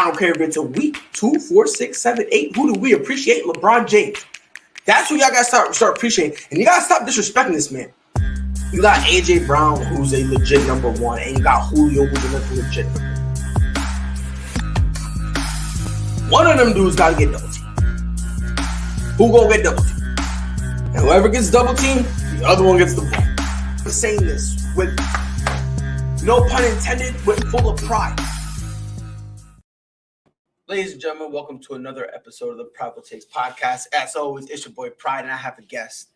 I don't care if it's a week, 2, 4, 6, 7, 8. Who do we appreciate? LeBron James. That's who y'all got to start appreciating. And you got to stop disrespecting this man. You got A.J. Brown, who's a legit number one, and you got Julio, who's a legit number one. One of them dudes got to get double teamed. Who gonna get double teamed? And whoever gets double teamed, the other one gets the ball. I'm saying this with no pun intended, but full of pride. Ladies and gentlemen, welcome to another episode of the Prideful podcast. As always, it's your boy Pride, and I have a guest.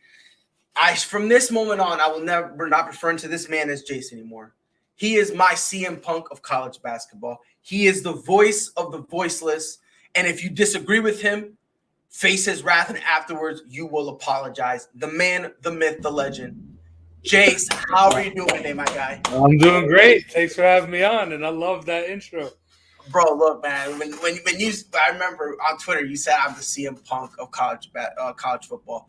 From this moment on, I will never not referring to this man as Jace anymore. He is my CM Punk of college basketball. He is the voice of the voiceless. And if you disagree with him, face his wrath, and afterwards you will apologize. The man, the myth, the legend. Jace, how are you doing today, my guy? I'm doing great. Thanks for having me on, and I love that intro. Bro, look, man. When you, I remember on Twitter you said I'm the CM Punk of college football.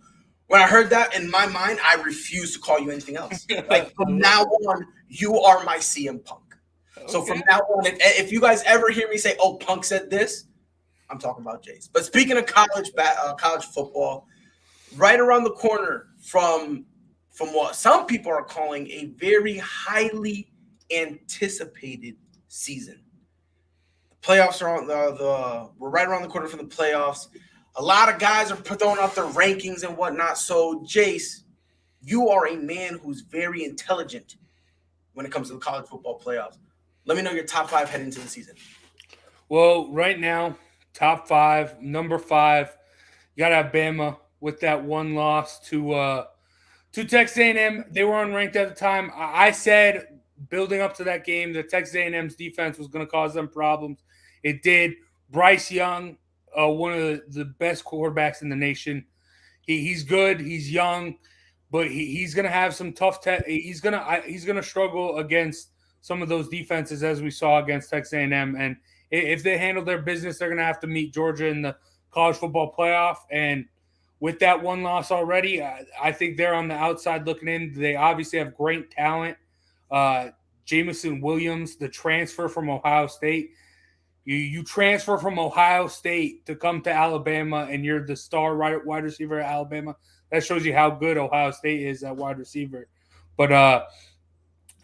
When I heard that, in my mind, I refuse to call you anything else. Like from now on, you are my CM Punk. Okay. So from now on, if you guys ever hear me say, "Oh, Punk said this," I'm talking about Jace. But speaking of college football, right around the corner from what some people are calling a very highly anticipated season. Playoffs are on we're right around the corner from the playoffs. A lot of guys are throwing out their rankings and whatnot. So, Jace, you are a man who's very intelligent when it comes to the college football playoffs. Let me know your top 5 heading into the season. Well, right now, top 5, number 5, you got to have Bama with that one loss to Texas A&M. They were unranked at the time. I said, building up to that game, that Texas A&M's defense was going to cause them problems. It did. Bryce Young, one of the best quarterbacks in the nation. He's good. He's young, but he's going to have some tough. He's gonna struggle against some of those defenses as we saw against Texas A&M. And if they handle their business, they're going to have to meet Georgia in the college football playoff. And with that one loss already, I think they're on the outside looking in. They obviously have great talent. Jamison Williams, the transfer from Ohio State. You transfer from Ohio State to come to Alabama, and you're the star wide receiver at Alabama. That shows you how good Ohio State is at wide receiver. But,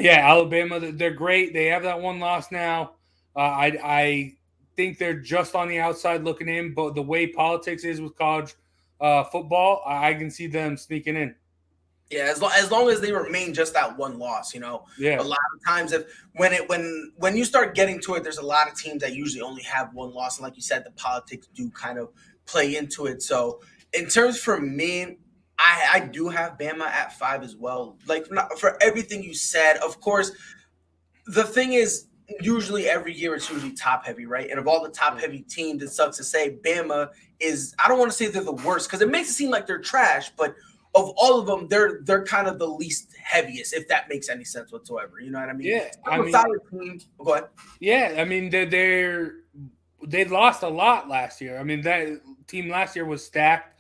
Alabama, they're great. They have that one loss now. I think they're just on the outside looking in, but the way politics is with college football, I can see them sneaking in. Yeah, as long as they remain just that one loss, Yeah. A lot of times, when you start getting to it, there's a lot of teams that usually only have one loss, and like you said, the politics do kind of play into it. So, in terms for me, I do have Bama at 5 as well. Like for everything you said, of course, the thing is, usually every year it's usually top heavy, right? And of all the top heavy teams, it sucks to say Bama is. I don't want to say they're the worst because it makes it seem like they're trash, but of all of them, they're kind of the least heaviest, if that makes any sense whatsoever. You know what I mean? Yeah. Go ahead. Yeah, I mean they lost a lot last year. I mean that team last year was stacked.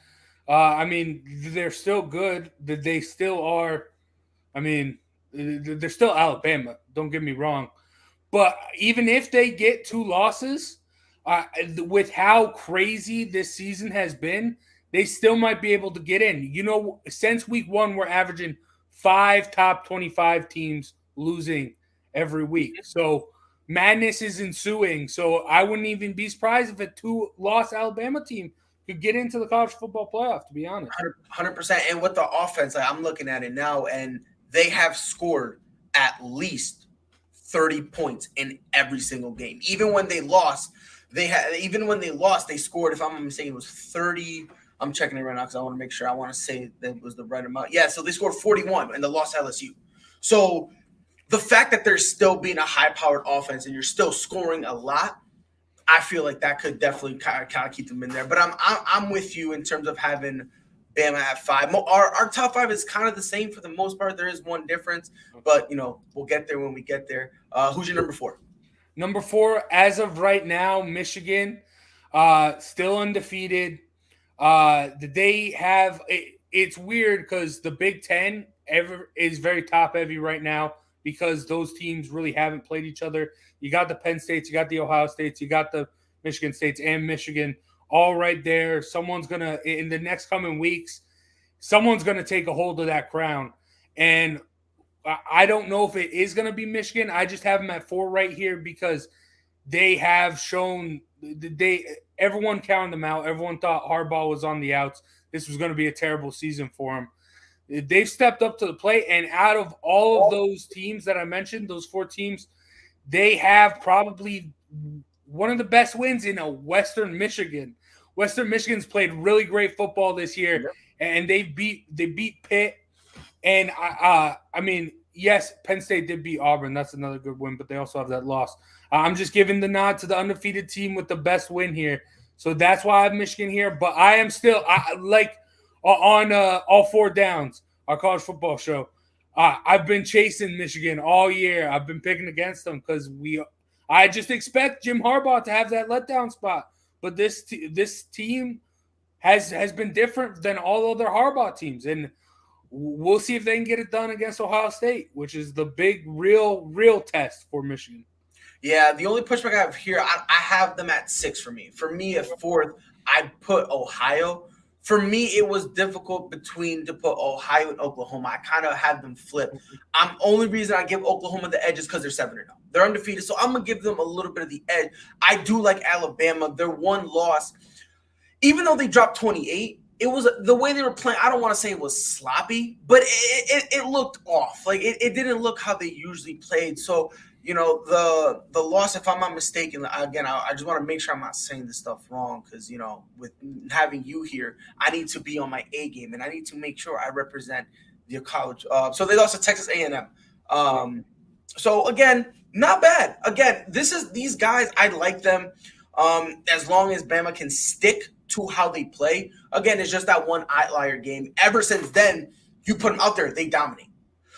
They're still good. They still are. I mean, they're still Alabama. Don't get me wrong, but even if they get 2 losses, with how crazy this season has been, they still might be able to get in. Since week 1, we're averaging 5 top 25 teams losing every week. So madness is ensuing. So I wouldn't even be surprised if a 2-loss Alabama team could get into the college football playoff, to be honest. 100%. And with the offense, I'm looking at it now, and they have scored at least 30 points in every single game. Even when they lost, they scored, if I'm not mistaken, it was 30. I'm checking it right now because I want to make sure. I want to say that was the right amount. Yeah, so they scored 41 and they lost LSU. So the fact that they're still being a high-powered offense and you're still scoring a lot, I feel like that could definitely kind of keep them in there. But I'm with you in terms of having Bama at 5. Our top 5 is kind of the same for the most part. There is one difference, but we'll get there when we get there. Who's your number 4? Number 4, as of right now, Michigan, still undefeated. They have it's weird because the Big Ten is very top heavy right now because those teams really haven't played each other. You got the Penn States, you got the Ohio States, you got the Michigan State's and Michigan, all right there. Someone's going to, in the next coming weeks, someone's going to take a hold of that crown. And I don't know if it is going to be Michigan. I just have them at 4 right here because they have shown everyone counted them out. Everyone thought Harbaugh was on the outs. This was going to be a terrible season for him. They've stepped up to the plate, and out of all of those teams that I mentioned, those 4 teams, they have probably one of the best wins in a Western Michigan. Western Michigan's played really great football this year, and they beat Pitt. And I mean, yes, Penn State did beat Auburn. That's another good win, but they also have that loss. I'm just giving the nod to the undefeated team with the best win here. So that's why I have Michigan here. But I am still on All 4 Downs, our college football show. I've been chasing Michigan all year. I've been picking against them because I just expect Jim Harbaugh to have that letdown spot. But this team has been different than all other Harbaugh teams, and we'll see if they can get it done against Ohio State, which is the big, real test for Michigan. Yeah, the only pushback I have here, I have them at 6 for me. For me, at 4th, I put Ohio. For me, it was difficult to put Ohio and Oklahoma. I kind of had them flip. Only reason I give Oklahoma the edge is because they're 7-0. They're undefeated, so I'm going to give them a little bit of the edge. I do like Alabama. Their one loss, even though they dropped 28, it was the way they were playing. I don't want to say it was sloppy, but it looked off. Like it didn't look how they usually played. So, you know, the loss, if I'm not mistaken, again, I just want to make sure I'm not saying this stuff wrong because, you know, with having you here, I need to be on my A game and I need to make sure I represent the college. So they lost to Texas A&M. So again, not bad. Again, these guys, I like them as long as Bama can stick to how they play. Again, it's just that one outlier game. Ever since then, you put them out there, they dominate.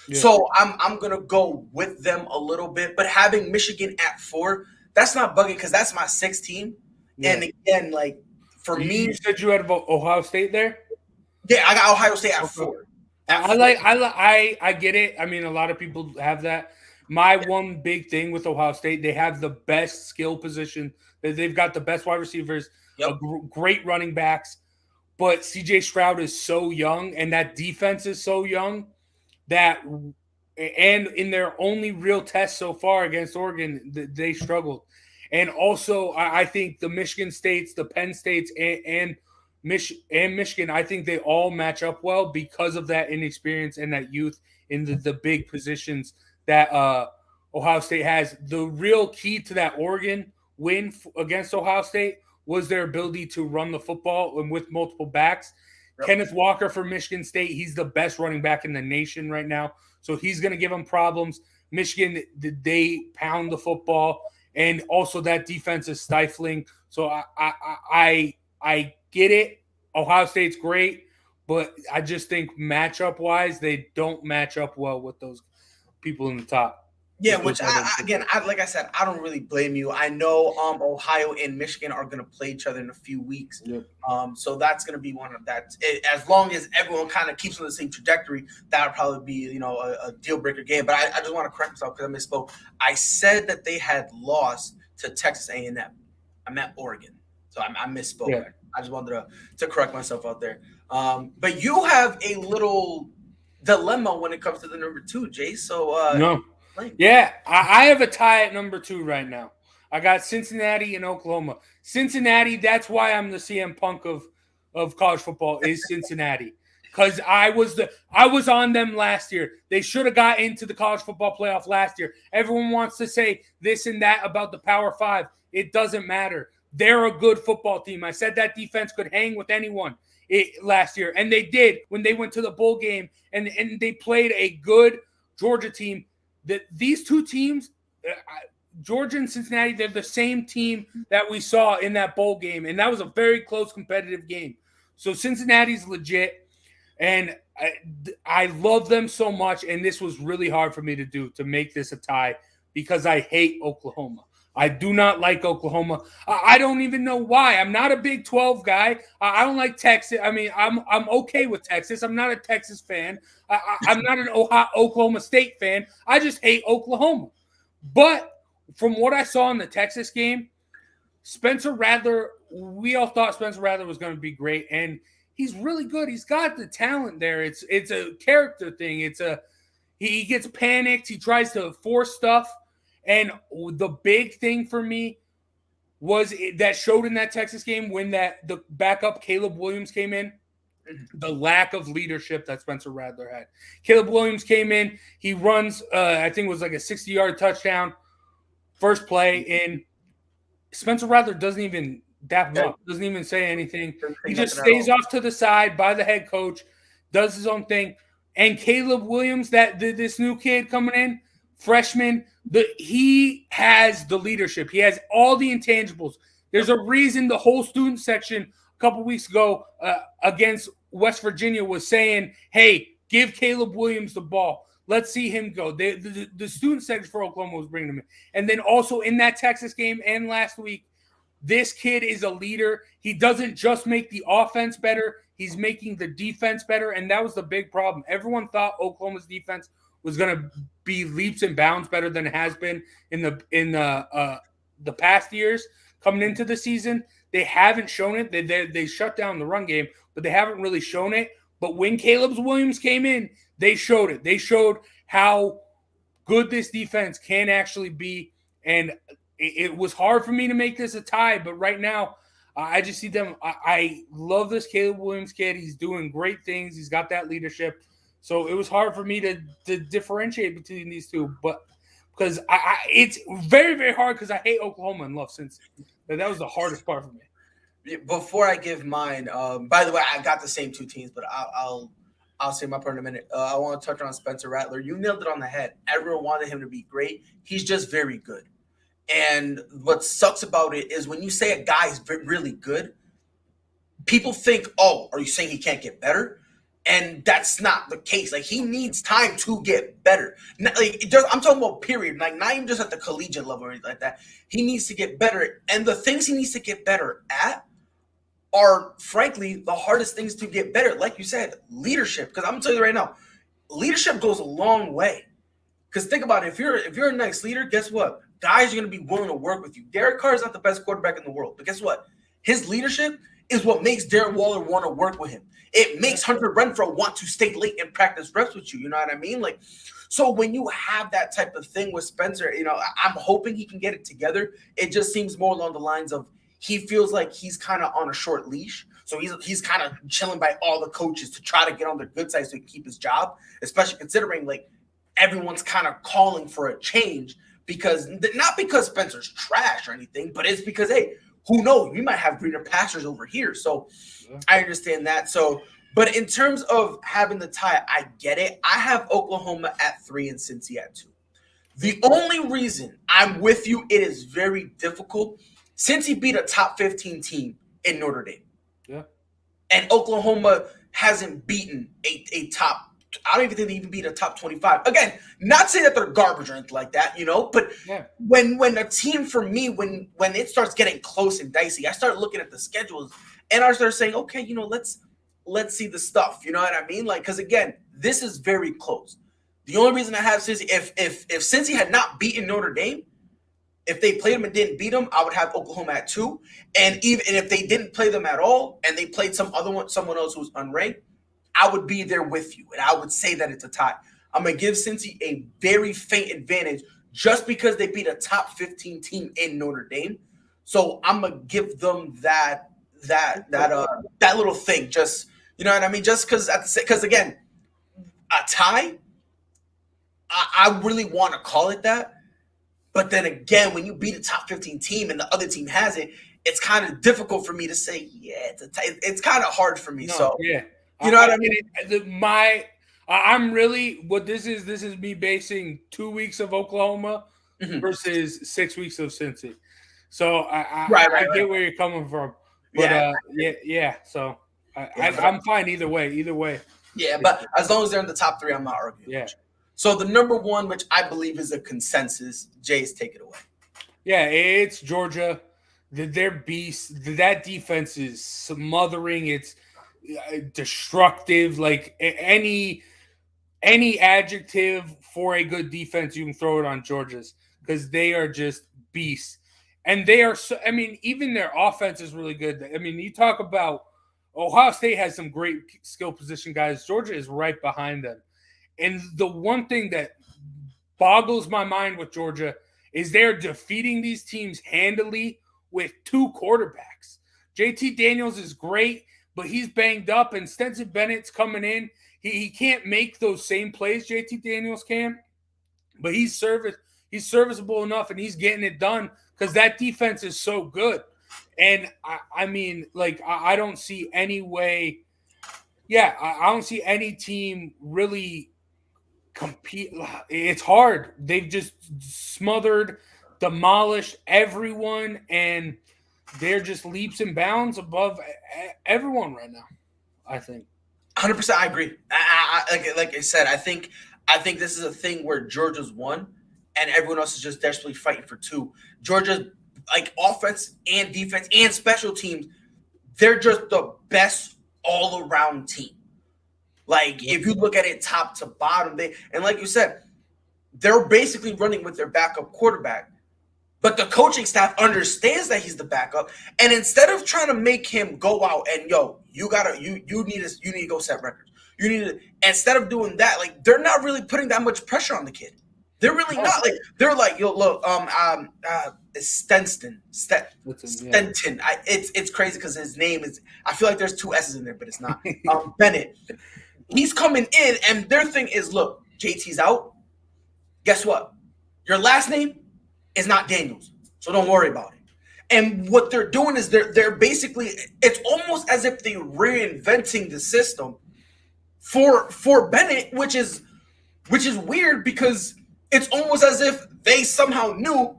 Yeah. So I'm gonna go with them a little bit, but having Michigan at 4, that's not bugging because that's my 6th team. Yeah. And again, like for me, you said you had Ohio State there. Yeah, I got Ohio State at 4. I get it. I mean, a lot of people have that. My one big thing with Ohio State, they have the best skill position. They've got the best wide receivers, great running backs, but CJ Stroud is so young, and that defense is so young that, and in their only real test so far against Oregon, they struggled. And also, I think the Michigan States, the Penn States, and Michigan, I think they all match up well because of that inexperience and that youth in the big positions that Ohio State has. The real key to that Oregon win against Ohio State was their ability to run the football and with multiple backs. Yep. Kenneth Walker for Michigan State, he's the best running back in the nation right now. So he's going to give them problems. Michigan, they pound the football, and also that defense is stifling. So I get it. Ohio State's great, but I just think matchup-wise, they don't match up well with those people in the top. Yeah, which like I said, I don't really blame you. I know Ohio and Michigan are going to play each other in a few weeks. Yep. So that's going to be one of that. As long as everyone kind of keeps on the same trajectory, that would probably be, you know, a deal breaker game. But I just want to correct myself because I misspoke. I said that they had lost to Texas A&M. I meant Oregon. So I misspoke. Yeah. I just wanted to correct myself out there. But you have a little dilemma when it comes to the number 2, Jay. So no. Yeah, I have a tie at number 2 right now. I got Cincinnati and Oklahoma. Cincinnati, that's why I'm the CM Punk of college football, is Cincinnati. Because I was on them last year. They should have got into the college football playoff last year. Everyone wants to say this and that about the Power 5. It doesn't matter. They're a good football team. I said that defense could hang with anyone last year. And they did when they went to the bowl game and they played a good Georgia team. These two teams, Georgia and Cincinnati, they're the same team that we saw in that bowl game. And that was a very close competitive game. So Cincinnati's legit. And I love them so much. And this was really hard for me to do, to make this a tie, because I hate Oklahoma. I do not like Oklahoma. I don't even know why. I'm not a Big 12 guy. I don't like Texas. I mean, I'm okay with Texas. I'm not a Texas fan. I'm not an Oklahoma State fan. I just hate Oklahoma. But from what I saw in the Texas game, Spencer Rattler, we all thought Spencer Rattler was going to be great, and he's really good. He's got the talent there. It's a character thing. He gets panicked. He tries to force stuff, and the big thing for me was that showed in that Texas game when the backup Caleb Williams came in. The lack of leadership that Spencer Rattler had. Caleb Williams came in. He runs, I think it was like a 60-yard touchdown. First play, and Spencer Rattler doesn't even dap him up. Doesn't even say anything. He just stays off to the side by the head coach, does his own thing. And Caleb Williams, this new kid coming in, freshman, he has the leadership. He has all the intangibles. There's a reason the whole student section a couple weeks ago against West Virginia was saying, hey, give Caleb Williams the ball. Let's see him go. The student section for Oklahoma was bringing him in. And then also in that Texas game and last week, this kid is a leader. He doesn't just make the offense better. He's making the defense better, and that was the big problem. Everyone thought Oklahoma's defense was going to be leaps and bounds better than it has been in the past years coming into the season. They haven't shown it. They shut down the run game, but they haven't really shown it. But when Caleb Williams came in, they showed it. They showed how good this defense can actually be, and it was hard for me to make this a tie, but right now I just see them. I love this Caleb Williams kid. He's doing great things. He's got that leadership. So it was hard for me to differentiate between these two, but because it's very, very hard because I hate Oklahoma and love Cincy. But that was the hardest part for me. Before I give mine, by the way, I got the same two teams, but I'll say my part in a minute. I want to touch on Spencer Rattler. You nailed it on the head. Everyone wanted him to be great. He's just very good. And what sucks about it is when you say a guy is really good, people think, oh, are you saying he can't get better? And that's not the case. Like, he needs time to get better. I'm talking about period. Like, not even just at the collegiate level or anything like that. He needs to get better. And the things he needs to get better at are, frankly, the hardest things to get better. Like you said, leadership. Because I'm going to tell you right now, leadership goes a long way. Because think about it. If you're a nice leader, guess what? Guys are going to be willing to work with you. Derek Carr is not the best quarterback in the world. But guess what? His leadership is what makes Darren Waller want to work with him. It makes Hunter Renfrow want to stay late and practice reps with you. You know what I mean? Like, so when you have that type of thing with Spencer, I'm hoping he can get it together. It just seems more along the lines of he feels like he's kind of on a short leash. So he's kind of chilling by all the coaches to try to get on their good side so he can keep his job, especially considering like everyone's kind of calling for a change because not because Spencer's trash or anything, but it's because, hey, who knows? We might have greener pastures over here. So I understand that. So, but in terms of having the tie, I get it. I have Oklahoma at 3 and Cincy at 2. The only reason I'm with you, it is very difficult. Cincy beat a top 15 team in Notre Dame. Yeah. And Oklahoma hasn't beaten a top, I don't even think they even beat a top 25. Again, not saying that they're garbage or anything like that, but when a team for me, when it starts getting close and dicey, I start looking at the schedules and I start saying, okay, let's see the stuff. You know what I mean? Like, because again, this is very close. The only reason I have Cincy, if Cincy had not beaten Notre Dame, if they played them and didn't beat them, I would have Oklahoma at 2. And if they didn't play them at all and they played someone else who's unranked, I would be there with you, and I would say that it's a tie. I'm going to give Cincy a very faint advantage just because they beat a top 15 team in Notre Dame. So I'm going to give them that little thing. Just, you know what I mean? Just because again, a tie, I really want to call it that. But then again, when you beat a top 15 team and the other team has it, it's kind of difficult for me to say, yeah, it's a tie. It's kind of hard for me. Yeah. You know what I mean? I'm really what this is me basing 2 weeks of Oklahoma versus 6 weeks of Cincy. So I get where you're coming from. But yeah. So I'm fine either way. Yeah, but as long as they're in the top 3, I'm not arguing. Yeah. So the number 1, which I believe is a consensus, Jays, take it away. Yeah, it's Georgia. They're beasts. That defense is smothering. It's destructive. Like any adjective for a good defense, you can throw it on Georgia's because they are just beasts. And they are so, I mean, even their offense is really good. I mean, you talk about Ohio State has some great skill position guys. Georgia is right behind them. And the one thing that boggles my mind with Georgia is they're defeating these teams handily with two quarterbacks. JT Daniels is great, but he's banged up, and Stetson Bennett's coming in. He can't make those same plays JT Daniels can, but he's serviceable enough, and he's getting it done because that defense is so good. And I mean, like, I don't see any way. Yeah, I don't see any team really compete. It's hard. They've just smothered, demolished everyone, and they're just leaps and bounds above everyone right now, I think. 100%, I agree. Like I said, I think this is a thing where Georgia's won, and everyone else is just desperately fighting for two. Georgia's like offense and defense and special teams, they're just the best all-around team. Like, if you look at it top to bottom, and like you said, they're basically running with their backup quarterback. But the coaching staff understands that he's the backup, and instead of trying to make him go out and you need to go set records. You need to, instead of doing that, like, they're not really putting that much pressure on the kid. They're really not. Like, they're like, look, Stenton. It's crazy because his name is, I feel like there's two S's in there, but it's not. Bennett. He's coming in, and their thing is, look, JT's out. Guess what? Your last name is not Daniels, so don't worry about it. And what they're doing is they're basically, it's almost as if they're reinventing the system for Bennett, which is weird because it's almost as if they somehow knew,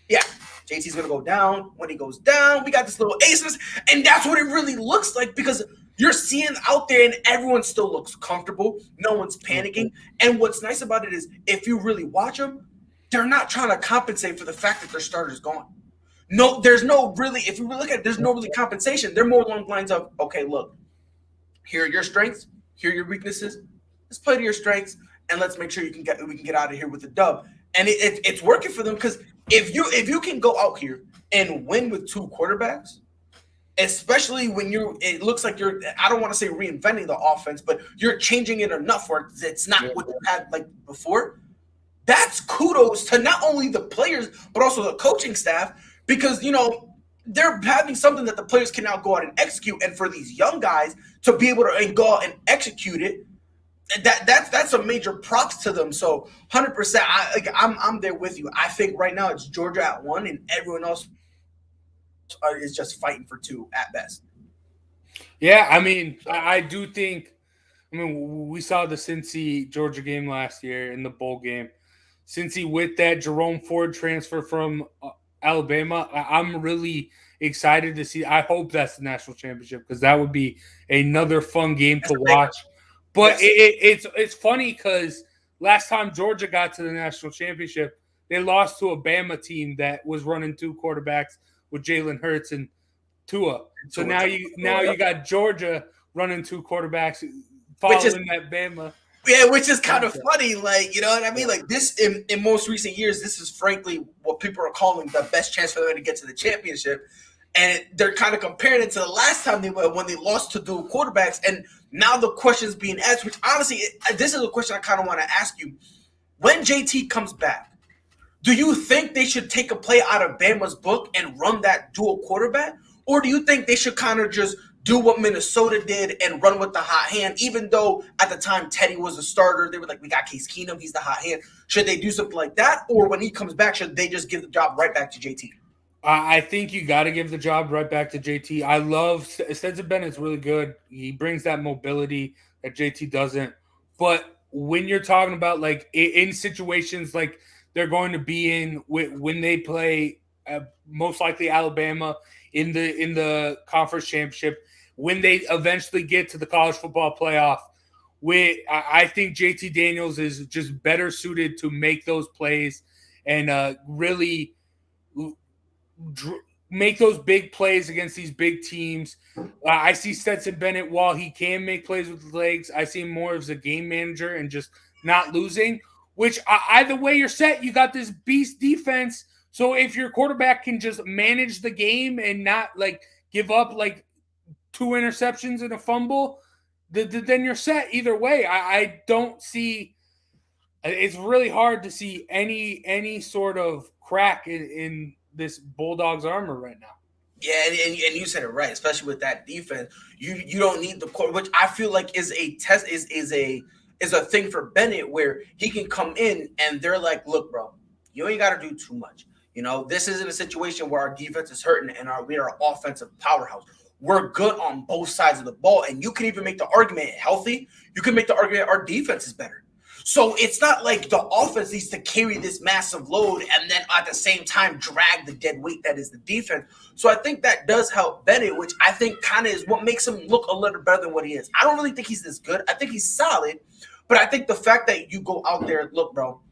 yeah, JT's gonna go down. When he goes down, we got this little aces, and that's what it really looks like because you're seeing out there, and everyone still looks comfortable. No one's panicking. And what's nice about it is, if you really watch them, they're not trying to compensate for the fact that their starter's gone. No, there's no really. If you look at it, there's no really compensation. They're more along the lines of, okay, look, here are your strengths, here are your weaknesses. Let's play to your strengths, and let's make sure we can get out of here with a dub. And it's working for them because if you can go out here and win with two quarterbacks, especially when it looks like you're, I don't want to say reinventing the offense, but you're changing it enough where it's not what you had like before. That's kudos to not only the players but also the coaching staff because they're having something that the players can now go out and execute, and for these young guys to be able to go out and execute it, that's a major props to them. So 100%, I'm there with you. I think right now it's Georgia at 1, and everyone else is just fighting for 2 at best. Yeah, I mean, I do think. I mean, we saw the Cincy Georgia game last year in the bowl game. Cincy with that Jerome Ford transfer from Alabama, I'm really excited to see. I hope that's the national championship because that would be another fun game to watch. But it's funny because last time Georgia got to the national championship, they lost to a Bama team that was running 2 quarterbacks with Jalen Hurts and Tua. So now you got Georgia running 2 quarterbacks following that Bama. Yeah, which is kind of funny, like, you know what I mean? Like, this, in most recent years, this is frankly what people are calling the best chance for them to get to the championship. And they're kind of comparing it to the last time when they lost to dual quarterbacks. And now the question's being asked, which honestly, this is a question I kind of want to ask you. When JT comes back, do you think they should take a play out of Bama's book and run that dual quarterback? Or do you think they should kind of just do what Minnesota did and run with the hot hand, even though at the time Teddy was a starter? They were like, we got Case Keenum, he's the hot hand. Should they do something like that? Or when he comes back, should they just give the job right back to JT? I think you got to give the job right back to JT. I love Stetson Bennett's really good. He brings that mobility that JT doesn't. But when you're talking about like in situations like they're going to be in when they play most likely Alabama in the conference championship, when they eventually get to the college football playoff, I think JT Daniels is just better suited to make those plays and really make those big plays against these big teams. I see Stetson Bennett, while he can make plays with his legs, I see him more as a game manager and just not losing, which either way you're set, you got this beast defense. So if your quarterback can just manage the game and not like give up like 2 interceptions and a fumble, then you're set either way. I don't see. It's really hard to see any sort of crack in this Bulldogs armor right now. Yeah, and you said it right, especially with that defense. You don't need the core, which I feel like is a test is a thing for Bennett where he can come in and they're like, look, bro, you ain't got to do too much. You know, this isn't a situation where our defense is hurting and we are an offensive powerhouse. We're good on both sides of the ball, and you can even make the argument healthy. You can make the argument our defense is better. So it's not like the offense needs to carry this massive load and then at the same time drag the dead weight that is the defense. So I think that does help Bennett, which I think kind of is what makes him look a little better than what he is. I don't really think he's this good. I think he's solid, but I think the fact that you go out there, look, bro,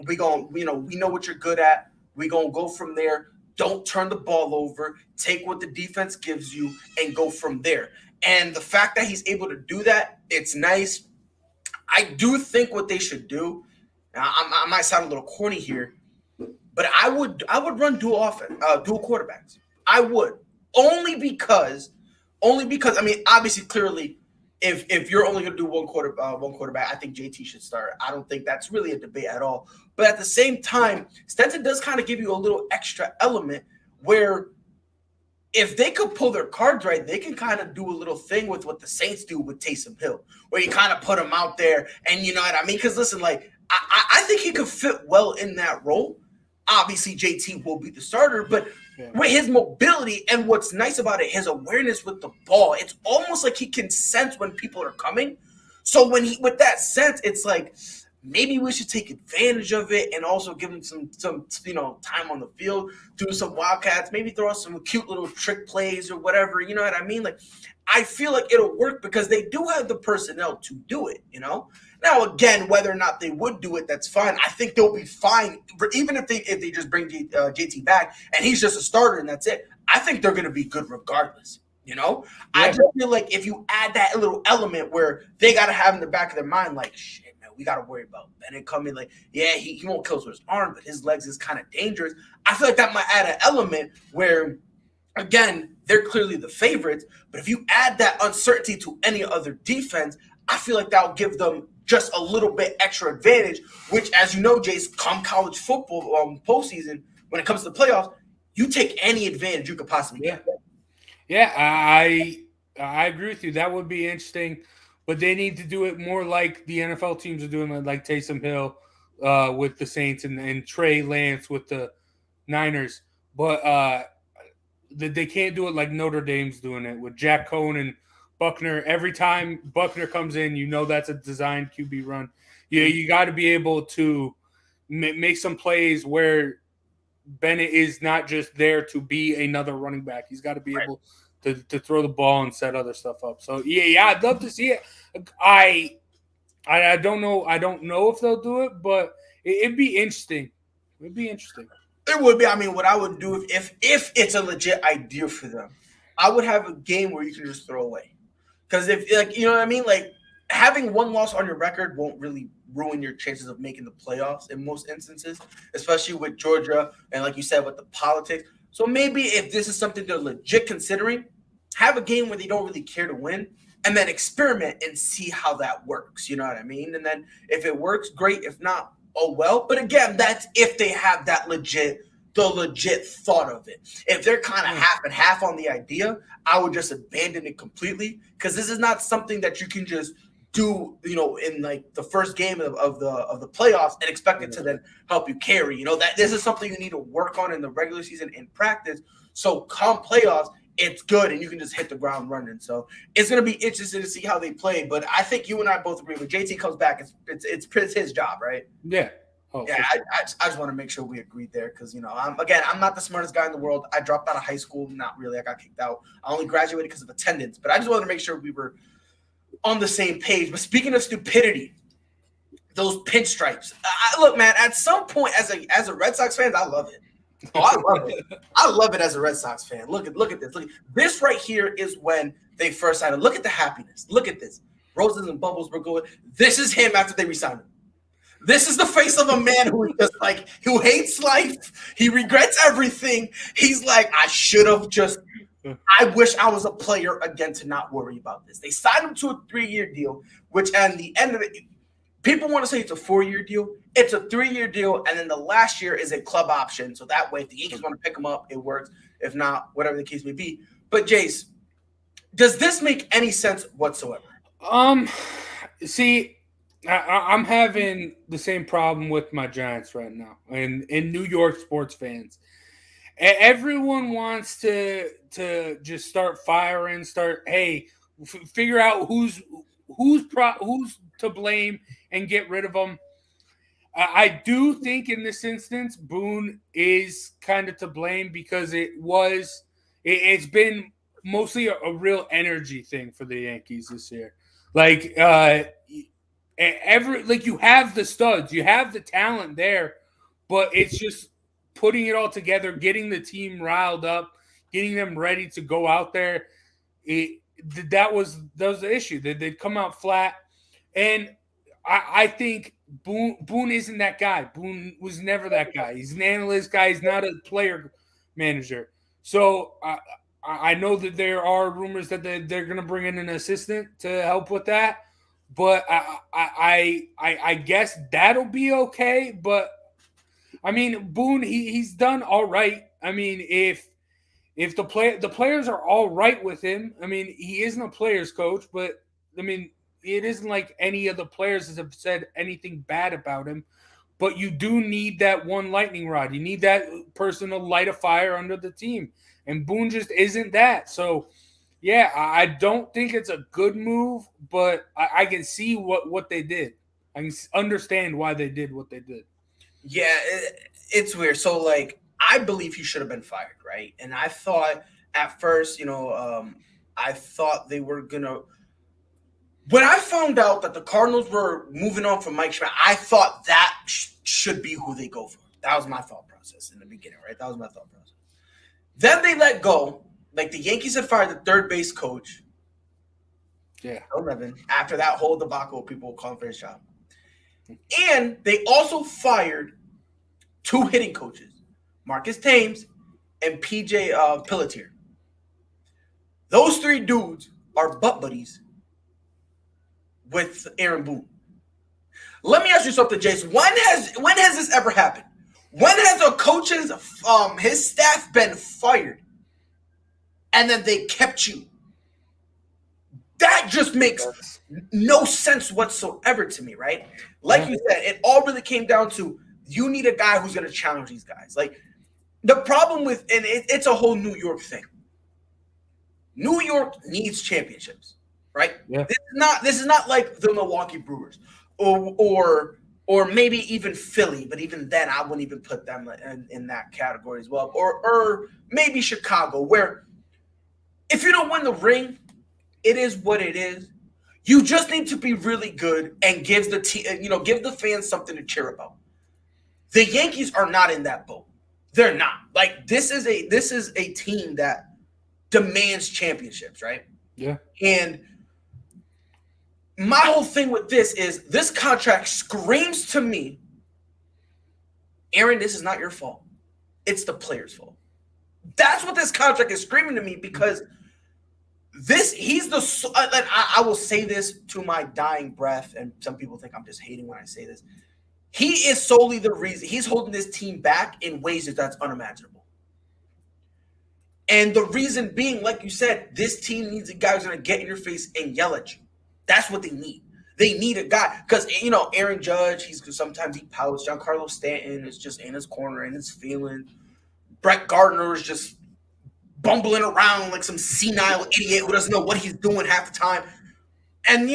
we know what you're good at. We're going to go from there. Don't turn the ball over. Take what the defense gives you and go from there. And the fact that he's able to do that, it's nice. I do think what they should do, I might sound a little corny here, but I would run dual quarterbacks. I would. Only because I mean, obviously, clearly, if you're only going to do one quarterback, I think JT should start. I don't think that's really a debate at all. But at the same time, Stetson does kind of give you a little extra element where if they could pull their cards right, they can kind of do a little thing with what the Saints do with Taysom Hill, where you kind of put him out there and you know what I mean? Because listen, like, I think he could fit well in that role. Obviously, JT will be the starter, but with his mobility and what's nice about it, his awareness with the ball, it's almost like he can sense when people are coming. So with that sense, it's like, maybe we should take advantage of it and also give him some time on the field, do some wildcats, maybe throw out some cute little trick plays or whatever. You know what I mean? Like, I feel like it'll work because they do have the personnel to do it, you know? Now, again, whether or not they would do it, that's fine. I think they'll be fine. Even if they just bring JT back and he's just a starter and that's it, I think they're going to be good regardless. You know, yeah. I just feel like if you add that little element where they got to have in the back of their mind, like, shit, we got to worry about Bennett coming. Like, yeah, he won't kill with his arm, but his legs is kind of dangerous. I feel like that might add an element where, again, they're clearly the favorites. But if you add that uncertainty to any other defense, I feel like that will give them just a little bit extra advantage, which, as you know, Jace, come college football postseason, when it comes to the playoffs, you take any advantage you could possibly get. Yeah, I agree with you. That would be interesting. But they need to do it more like the NFL teams are doing, like Taysom Hill with the Saints and Trey Lance with the Niners. But they can't do it like Notre Dame's doing it with Jack Cohn and Buckner. Every time Buckner comes in, you know that's a designed QB run. You got to be able to make some plays where Bennett is not just there to be another running back. He's got to be able to throw the ball and set other stuff up. So yeah, I'd love to see it. I don't know. I don't know if they'll do it, but it'd be interesting. It'd be interesting. It would be. I mean, what I would do if it's a legit idea for them, I would have a game where you can just throw away. Because if, like, you know what I mean, like having one loss on your record won't really ruin your chances of making the playoffs in most instances, especially with Georgia and, like you said, with the politics. So maybe if this is something they're legit considering, have a game where they don't really care to win and then experiment and see how that works. You know what I mean? And then if it works, great. If not, oh well. But again, that's if they have that legit thought of it. If they're kind of half and half on the idea, I would just abandon it completely because this is not something that you can just do, you know, in like the first game of the playoffs and expect it to then help you carry. You know, that this is something you need to work on in the regular season in practice. So come playoffs, it's good and you can just hit the ground running. So it's going to be interesting to see how they play. But I think you and I both agree when JT comes back, it's his job, right? Yeah. Oh, yeah, sure. I just want to make sure we agreed there because, you know, I'm not the smartest guy in the world. I dropped out of high school. Not really. I got kicked out. I only graduated because of attendance. But I just wanted to make sure we were on the same page. But speaking of stupidity, those pinstripes. Look, man, at some point as a Red Sox fan, I love it. Oh, I love it. I love it as a Red Sox fan. Look at this. This right here is when they first signed him. Look at the happiness. Look at this. Roses and bubbles were going. This is him after they re-signed him. This is the face of a man who is just like, who hates life. He regrets everything. He's like, I should have just. I wish I was a player again to not worry about this. They signed him to a 3-year deal, which at the end of it, people want to say it's a 4-year deal. It's a 3-year deal, and then the last year is a club option. So that way, if the Yankees want to pick him up, it works. If not, whatever the case may be. But Jace, does this make any sense whatsoever? See, I'm having the same problem with my Giants right now, and in New York sports fans. Everyone wants to just start firing, figure out who's to blame and get rid of them. I do think in this instance, Boone is kind of to blame because it's been mostly a real energy thing for the Yankees this year. Like you have the studs, you have the talent there, but it's just putting it all together, getting the team riled up, getting them ready to go out there. That was the issue. They'd come out flat. And I think Boone isn't that guy. Boone was never that guy. He's an analyst guy. He's not a player manager. So I know that there are rumors that they're going to bring in an assistant to help with that. But I guess that'll be okay. But I mean, Boone, he's done all right. I mean, if the players are all right with him, I mean, he isn't a players coach, but I mean, it isn't like any of the players have said anything bad about him. But you do need that one lightning rod. You need that person to light a fire under the team, and Boone just isn't that. So, yeah, I don't think it's a good move, but I can see what they did. I can understand why they did what they did. Yeah, it's weird. So, like, I believe he should have been fired, right? And I thought at first, I thought they were going to – when I found out that the Cardinals were moving on from Mike Schmidt, I thought that should be who they go for. That was my thought process in the beginning, right? That was my thought process. Then they let go. Like, the Yankees had fired the third base coach. Yeah. 11. After that whole debacle, people were calling for his job. And they also fired 2 hitting coaches, Marcus Thames and PJ Pelletier. Those 3 dudes are butt buddies with Aaron Boone. Let me ask you something, Jason. When has this ever happened? When has a coach's his staff been fired and then they kept you? That just makes no sense whatsoever to me, right? Like you said, it all really came down to you need a guy who's going to challenge these guys. Like, the problem with, and it's a whole New York thing. New York needs championships, right? Yeah. This is not like the Milwaukee Brewers or maybe even Philly, but even then I wouldn't even put them in that category as well. Or maybe Chicago, where if you don't win the ring, it is what it is. You just need to be really good and give the fans something to cheer about. The Yankees are not in that boat. They're not. Like, this is a team that demands championships, right? Yeah. And my whole thing with this is this contract screams to me, Aaron, this is not your fault. It's the player's fault. That's what this contract is screaming to me, because I will say this to my dying breath, and some people think I'm just hating when I say this. He is solely the reason. He's holding this team back in ways that's unimaginable. And the reason being, like you said, this team needs a guy who's going to get in your face and yell at you. That's what they need. They need a guy because, Aaron Judge, sometimes he pouts. Giancarlo Stanton is just in his corner and his feeling. Brett Gardner is just bumbling around like some senile idiot who doesn't know what he's doing half the time. And,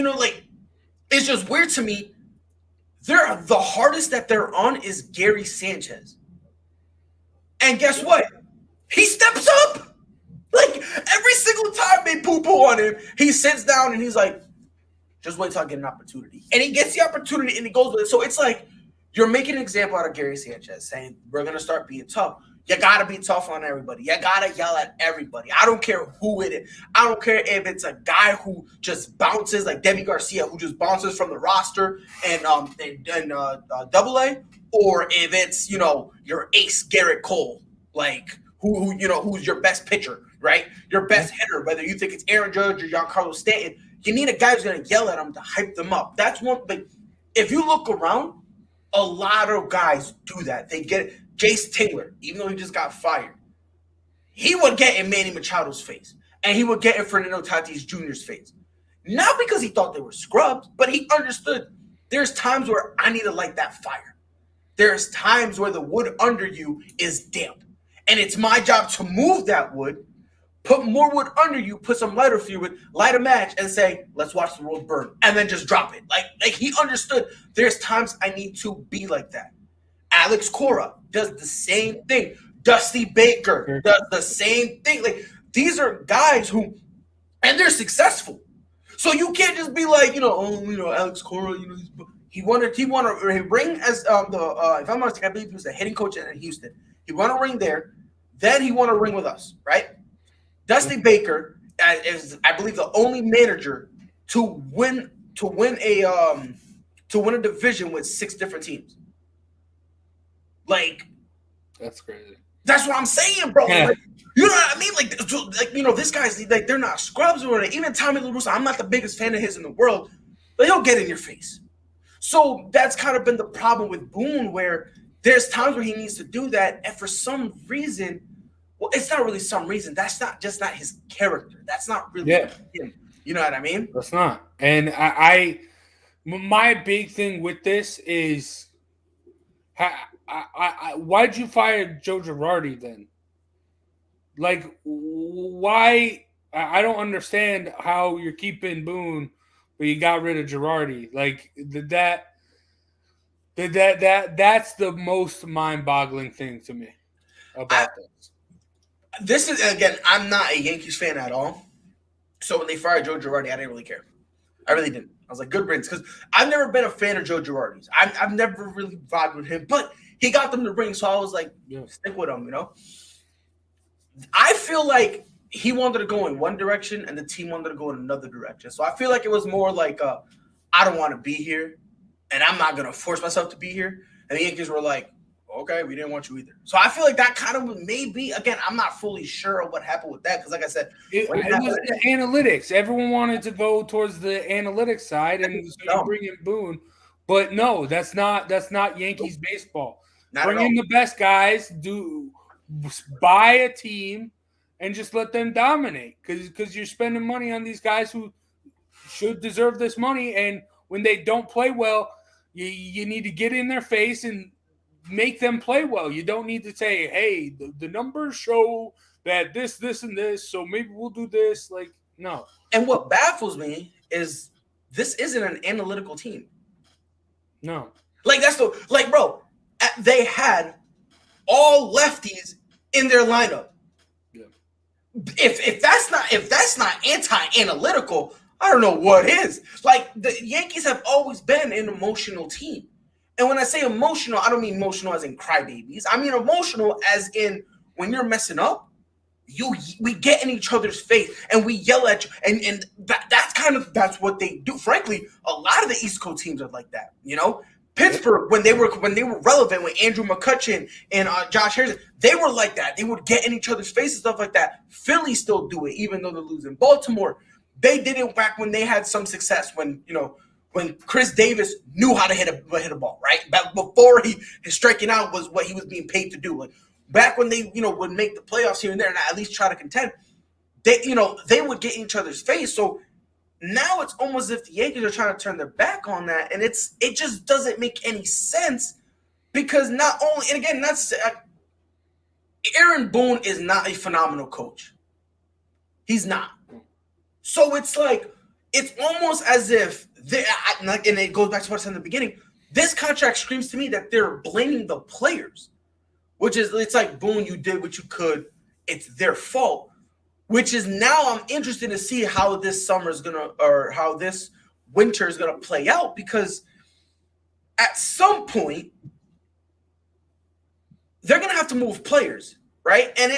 it's just weird to me. The hardest that they're on is Gary Sanchez. And guess what? He steps up. Like, every single time they poo-poo on him, he sits down and he's like, just wait till I get an opportunity. And he gets the opportunity and he goes with it. So it's like you're making an example out of Gary Sanchez saying, we're going to start being tough. You got to be tough on everybody. You got to yell at everybody. I don't care who it is. I don't care if it's a guy who just bounces, like Debbie Garcia, who just bounces from the roster and Double A, or if it's, your ace Garrett Cole, like who's your best pitcher, right? Your best hitter, whether you think it's Aaron Judge or Giancarlo Stanton. You need a guy who's going to yell at them to hype them up. That's one thing. If you look around, a lot of guys do that. They get it. Jace Tingler, even though he just got fired, he would get in Manny Machado's face, and he would get in Fernando Tatis Jr.'s face. Not because he thought they were scrubs, but he understood there's times where I need to light that fire. There's times where the wood under you is damp, and it's my job to move that wood, put more wood under you, put some lighter fluid, light a match, and say, let's watch the world burn, and then just drop it. Like he understood there's times I need to be like that. Alex Cora does the same thing. Dusty Baker does the same thing. Like, these are guys who, and they're successful. So you can't just be like, Alex Cora, he won a ring as if I'm not mistaken, I believe he was the hitting coach in Houston. He won a ring there. Then he won a ring with us, right? Dusty Baker is, I believe, the only manager to win a division with 6 different teams. Like, that's crazy. That's what I'm saying, bro. Yeah. Like, you know what I mean? Like, this guy's like, they're not scrubs or anything. Even Tommy La Russa, I'm not the biggest fan of his in the world, but he'll get in your face. So that's kind of been the problem with Boone, where there's times where he needs to do that, and for some reason, well, it's not really some reason. That's not his character. That's not really him. You know what I mean? That's not. And my big thing with this is, why'd you fire Joe Girardi then? Like, why? I don't understand how you're keeping Boone, but you got rid of Girardi. Like, that's the most mind-boggling thing to me about this. This is, again, I'm not a Yankees fan at all. So when they fired Joe Girardi, I didn't really care. I really didn't. I was like, good riddance, because I've never been a fan of Joe Girardi's. I've never really vibed with him, but he got them the ring, so I was like, stick with him, I feel like he wanted to go in one direction, and the team wanted to go in another direction. So I feel like it was more like, I don't want to be here, and I'm not going to force myself to be here. And the Yankees were like, okay, we didn't want you either. So I feel like that kind of maybe, again, I'm not fully sure of what happened with that, because like I said, it was the analytics. Everyone wanted to go towards the analytics side, and so you bring in Boone. But no, that's not Yankees baseball. Bring in the best guys, buy a team, and just let them dominate, because you're spending money on these guys who should deserve this money, and when they don't play well, you need to get in their face and make them play well. You don't need to say, hey, the numbers show that this, and this, so maybe we'll do this. Like, no. And what baffles me is this isn't an analytical team. No. Like, bro, they had all lefties in their lineup. Yeah. If that's not anti-analytical, I don't know what is. Like, the Yankees have always been an emotional team. And when I say emotional, I don't mean emotional as in crybabies. I mean emotional as in when you're messing up, we get in each other's face and we yell at you. And that's what they do. Frankly, a lot of the East Coast teams are like that. Pittsburgh, when they were relevant with Andrew McCutchen and Josh Harrison, they were like that. They would get in each other's face and stuff like that. Philly still do it, even though they're losing. Baltimore, they did it back when they had some success, when Chris Davis knew how to hit a ball, right? Back before his striking out was what he was being paid to do. Like, back when they, would make the playoffs here and there and at least try to contend, they would get in each other's face. So now it's almost as if the Yankees are trying to turn their back on that, and it just doesn't make any sense, because not only, and again, Aaron Boone is not a phenomenal coach. He's not. So it's like, it's almost as if and it goes back to what I said in the beginning. This contract screams to me that they're blaming the players, which is, it's like, Boone, you did what you could. It's their fault, which is, now I'm interested to see how this how this winter is going to play out, because at some point they're going to have to move players. right? And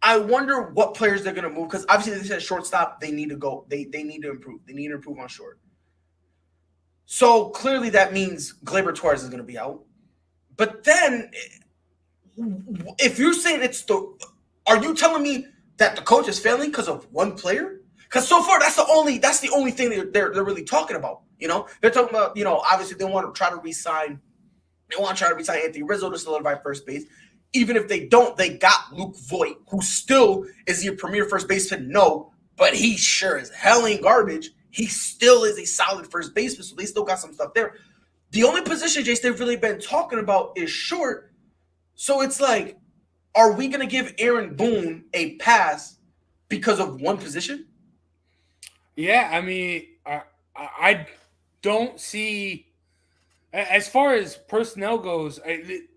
I wonder what players they're going to move because obviously they said shortstop, they need to go. They need to improve. They need to improve on short. So clearly that means Gleyber Torres is going to be out. But then if you're saying are you telling me that the coach is failing because of one player? Because so far that's the only thing they're really talking about. They're talking about, obviously they want to try to re-sign Anthony Rizzo to solidify first base. Even if they don't, they got Luke Voit, who still is your premier first baseman. No, but he sure as hell ain't garbage. He still is a solid first baseman, so they still got some stuff there. The only position, Jace, they've really been talking about is short. So it's like, are we going to give Aaron Boone a pass because of one position? Yeah, I mean, I don't see, as far as personnel goes,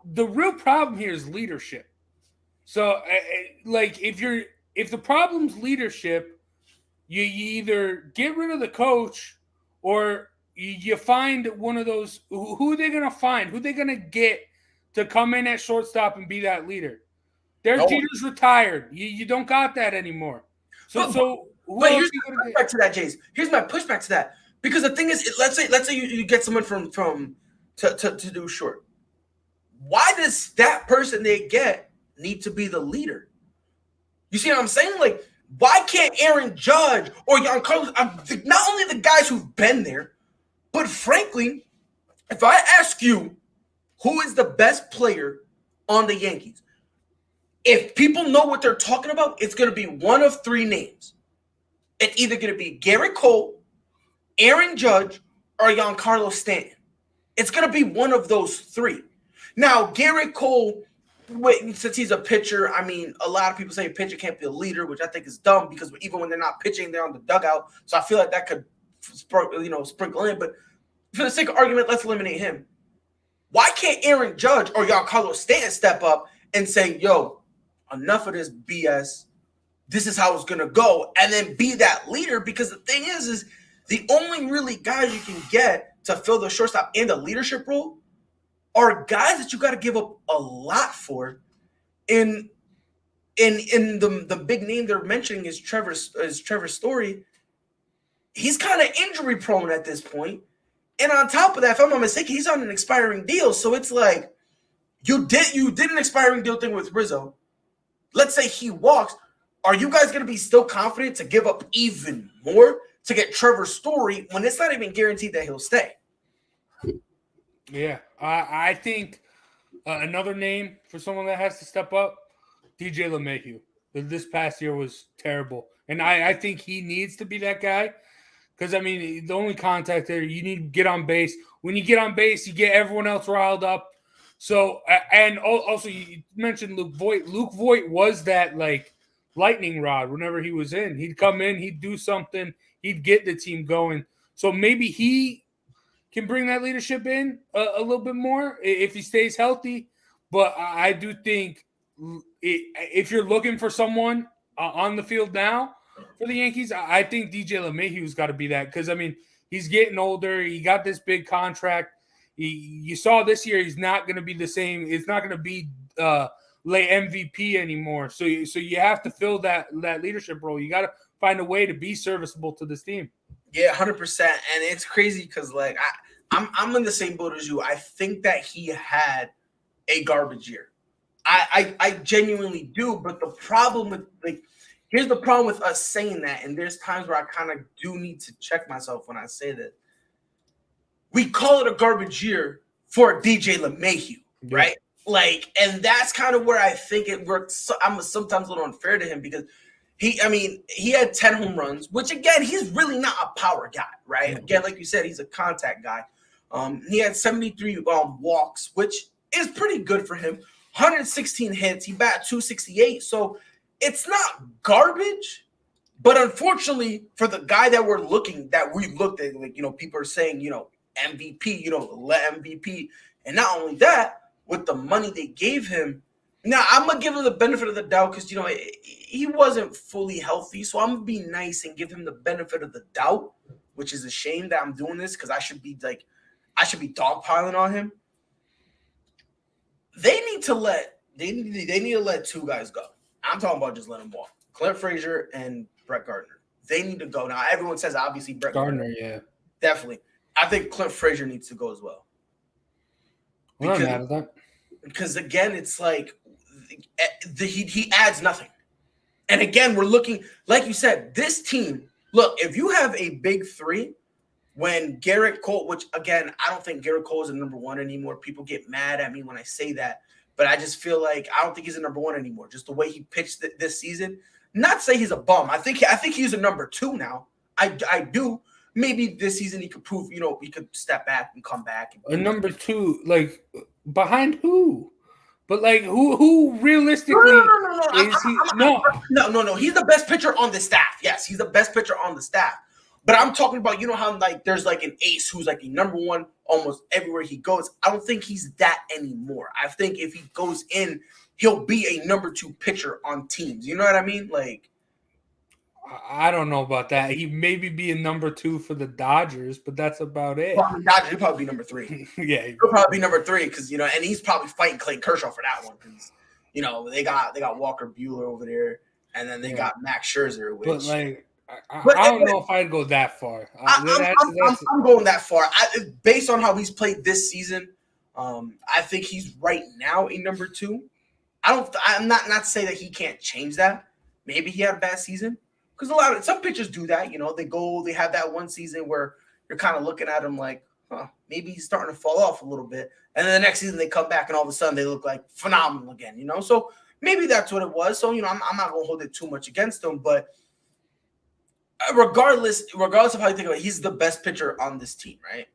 the real problem here is leadership. So, like, if the problem's leadership, you either get rid of the coach or you find one of those. Who are they going to find? Who are they going to get to come in at shortstop and be that leader? Derek Jeter's retired. You don't got that anymore. But here's my pushback to that, Jace. Here's my pushback to that. Because the thing is, let's say you get someone from to do short. Why does that person they get need to be the leader? You see what I'm saying? Like, why can't Aaron Judge or Giancarlo, not only the guys who've been there, but frankly, if I ask you who is the best player on the Yankees, if people know what they're talking about, it's going to be one of three names. It's either going to be Garrett Cole, Aaron Judge, or Giancarlo Stanton. It's going to be one of those three. Now, Garrett Cole, since he's a pitcher, I mean, a lot of people say a pitcher can't be a leader, which I think is dumb because even when they're not pitching, they're on the dugout. So I feel like that could sprinkle in. But for the sake of argument, let's eliminate him. Why can't Aaron Judge or Giancarlo Stanton step up and say, yo, enough of this BS. This is how it's going to go. And then be that leader, because the thing is the only really guys you can get to fill the shortstop and the leadership role are guys that you got to give up a lot for. In the big name they're mentioning is Trevor Story. He's kind of injury prone at this point. And on top of that, if I'm not mistaken, he's on an expiring deal. So it's like you did an expiring deal thing with Rizzo. Let's say he walks. Are you guys going to be still confident to give up even more to get Trevor Story when it's not even guaranteed that he'll stay? Yeah, I think another name for someone that has to step up, DJ LeMahieu. This past year was terrible. And I think he needs to be that guy because, I mean, the only contact there, you need to get on base. When you get on base, you get everyone else riled up. So, and also you mentioned Luke Voit. Luke Voit was that, like, lightning rod whenever he was in. He'd come in, he'd do something, he'd get the team going. So maybe he can bring that leadership in a little bit more if he stays healthy. But I do think if you're looking for someone on the field now for the Yankees, I think DJ LeMahieu's got to be that because, I mean, he's getting older. He got this big contract. You saw this year he's not going to be the same. It's not going to be lay MVP anymore. So you have to fill that leadership role. You got to find a way to be serviceable to this team. Yeah, 100%. And it's crazy because, like, I'm in the same boat as you. I think that he had a garbage year. I genuinely do. But the problem with, like, here's the problem with us saying that, and there's times where I kind of do need to check myself when I say that. We call it a garbage year for DJ LeMahieu, right? Like, and that's kind of where I think it works. So I'm sometimes a little unfair to him because he had 10 home runs, which again, he's really not a power guy, right? Mm-hmm. Again, like you said, he's a contact guy. He had 73 walks, which is pretty good for him. 116 hits, he batted 268. So it's not garbage, but unfortunately for the guy that we looked at, like, people are saying, MVP, let MVP. And not only that, with the money they gave him. Now, I'm going to give him the benefit of the doubt because, he wasn't fully healthy. So I'm going to be nice and give him the benefit of the doubt, which is a shame that I'm doing this because I should be dogpiling on him. They need to let they need to let two guys go. I'm talking about just let them walk. Clint Frazier and Brett Gardner. They need to go. Now, everyone says obviously Brett Gardner. Yeah. Definitely. I think Clint Frazier needs to go as well. Because again, it's like he adds nothing. And again, we're looking, like you said, this team, look, if you have a big three, when Garrett Cole, which again, I don't think Garrett Cole is a number one anymore. People get mad at me when I say that. But I just feel like I don't think he's a number one anymore. Just the way he pitched this season. Not to say he's a bum. I think he's a number two now. I do. Maybe this season he could prove, he could step back and come back. A number two, like behind who? But like who realistically is he? No. He's the best pitcher on the staff. Yes, he's the best pitcher on the staff. But I'm talking about, how like there's like an ace who's like the number one almost everywhere he goes. I don't think he's that anymore. I think if he goes in, he'll be a number two pitcher on teams. You know what I mean? Like, I don't know about that. He maybe be a number two for the Dodgers, but that's about it. Well, Dodgers, he'll probably be number three. Yeah, he'll probably be number three because and he's probably fighting Clayton Kershaw for that one because they got Walker Buehler over there, and then they got Max Scherzer. Which, but like. I don't know if I'd go that far. I'm going that far. Based on how he's played this season, I think he's right now a number two. I'm not to say that he can't change that. Maybe he had a bad season because some pitchers do that. They have that one season where you're kind of looking at him like, maybe he's starting to fall off a little bit, and then the next season they come back and all of a sudden they look like phenomenal again. So maybe that's what it was. So I'm not going to hold it too much against him, but. Regardless of how you think about it, he's the best pitcher on this team, right?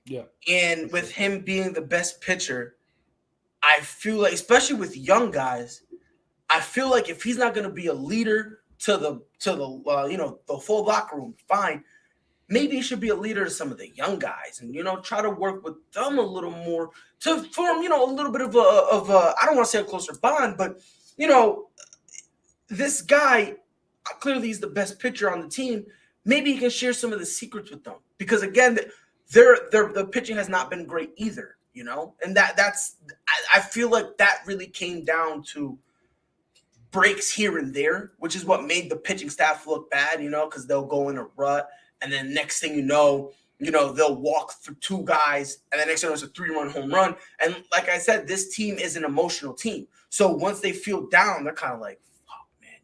Yeah. And with him being the best pitcher, I feel like, especially with young guys, I feel like if he's not going to be a leader to the full locker room, fine. Maybe he should be a leader to some of the young guys, and try to work with them a little more to form, a little bit of a I don't want to say a closer bond, but this guy. Clearly, he's the best pitcher on the team. Maybe he can share some of the secrets with them because, again, the pitching has not been great either. And that's I feel like that really came down to breaks here and there, which is what made the pitching staff look bad. Because they'll go in a rut, and then next thing they'll walk through two guys, and then next thing it's a 3-run home run. And like I said, this team is an emotional team. So once they feel down, they're kind of like.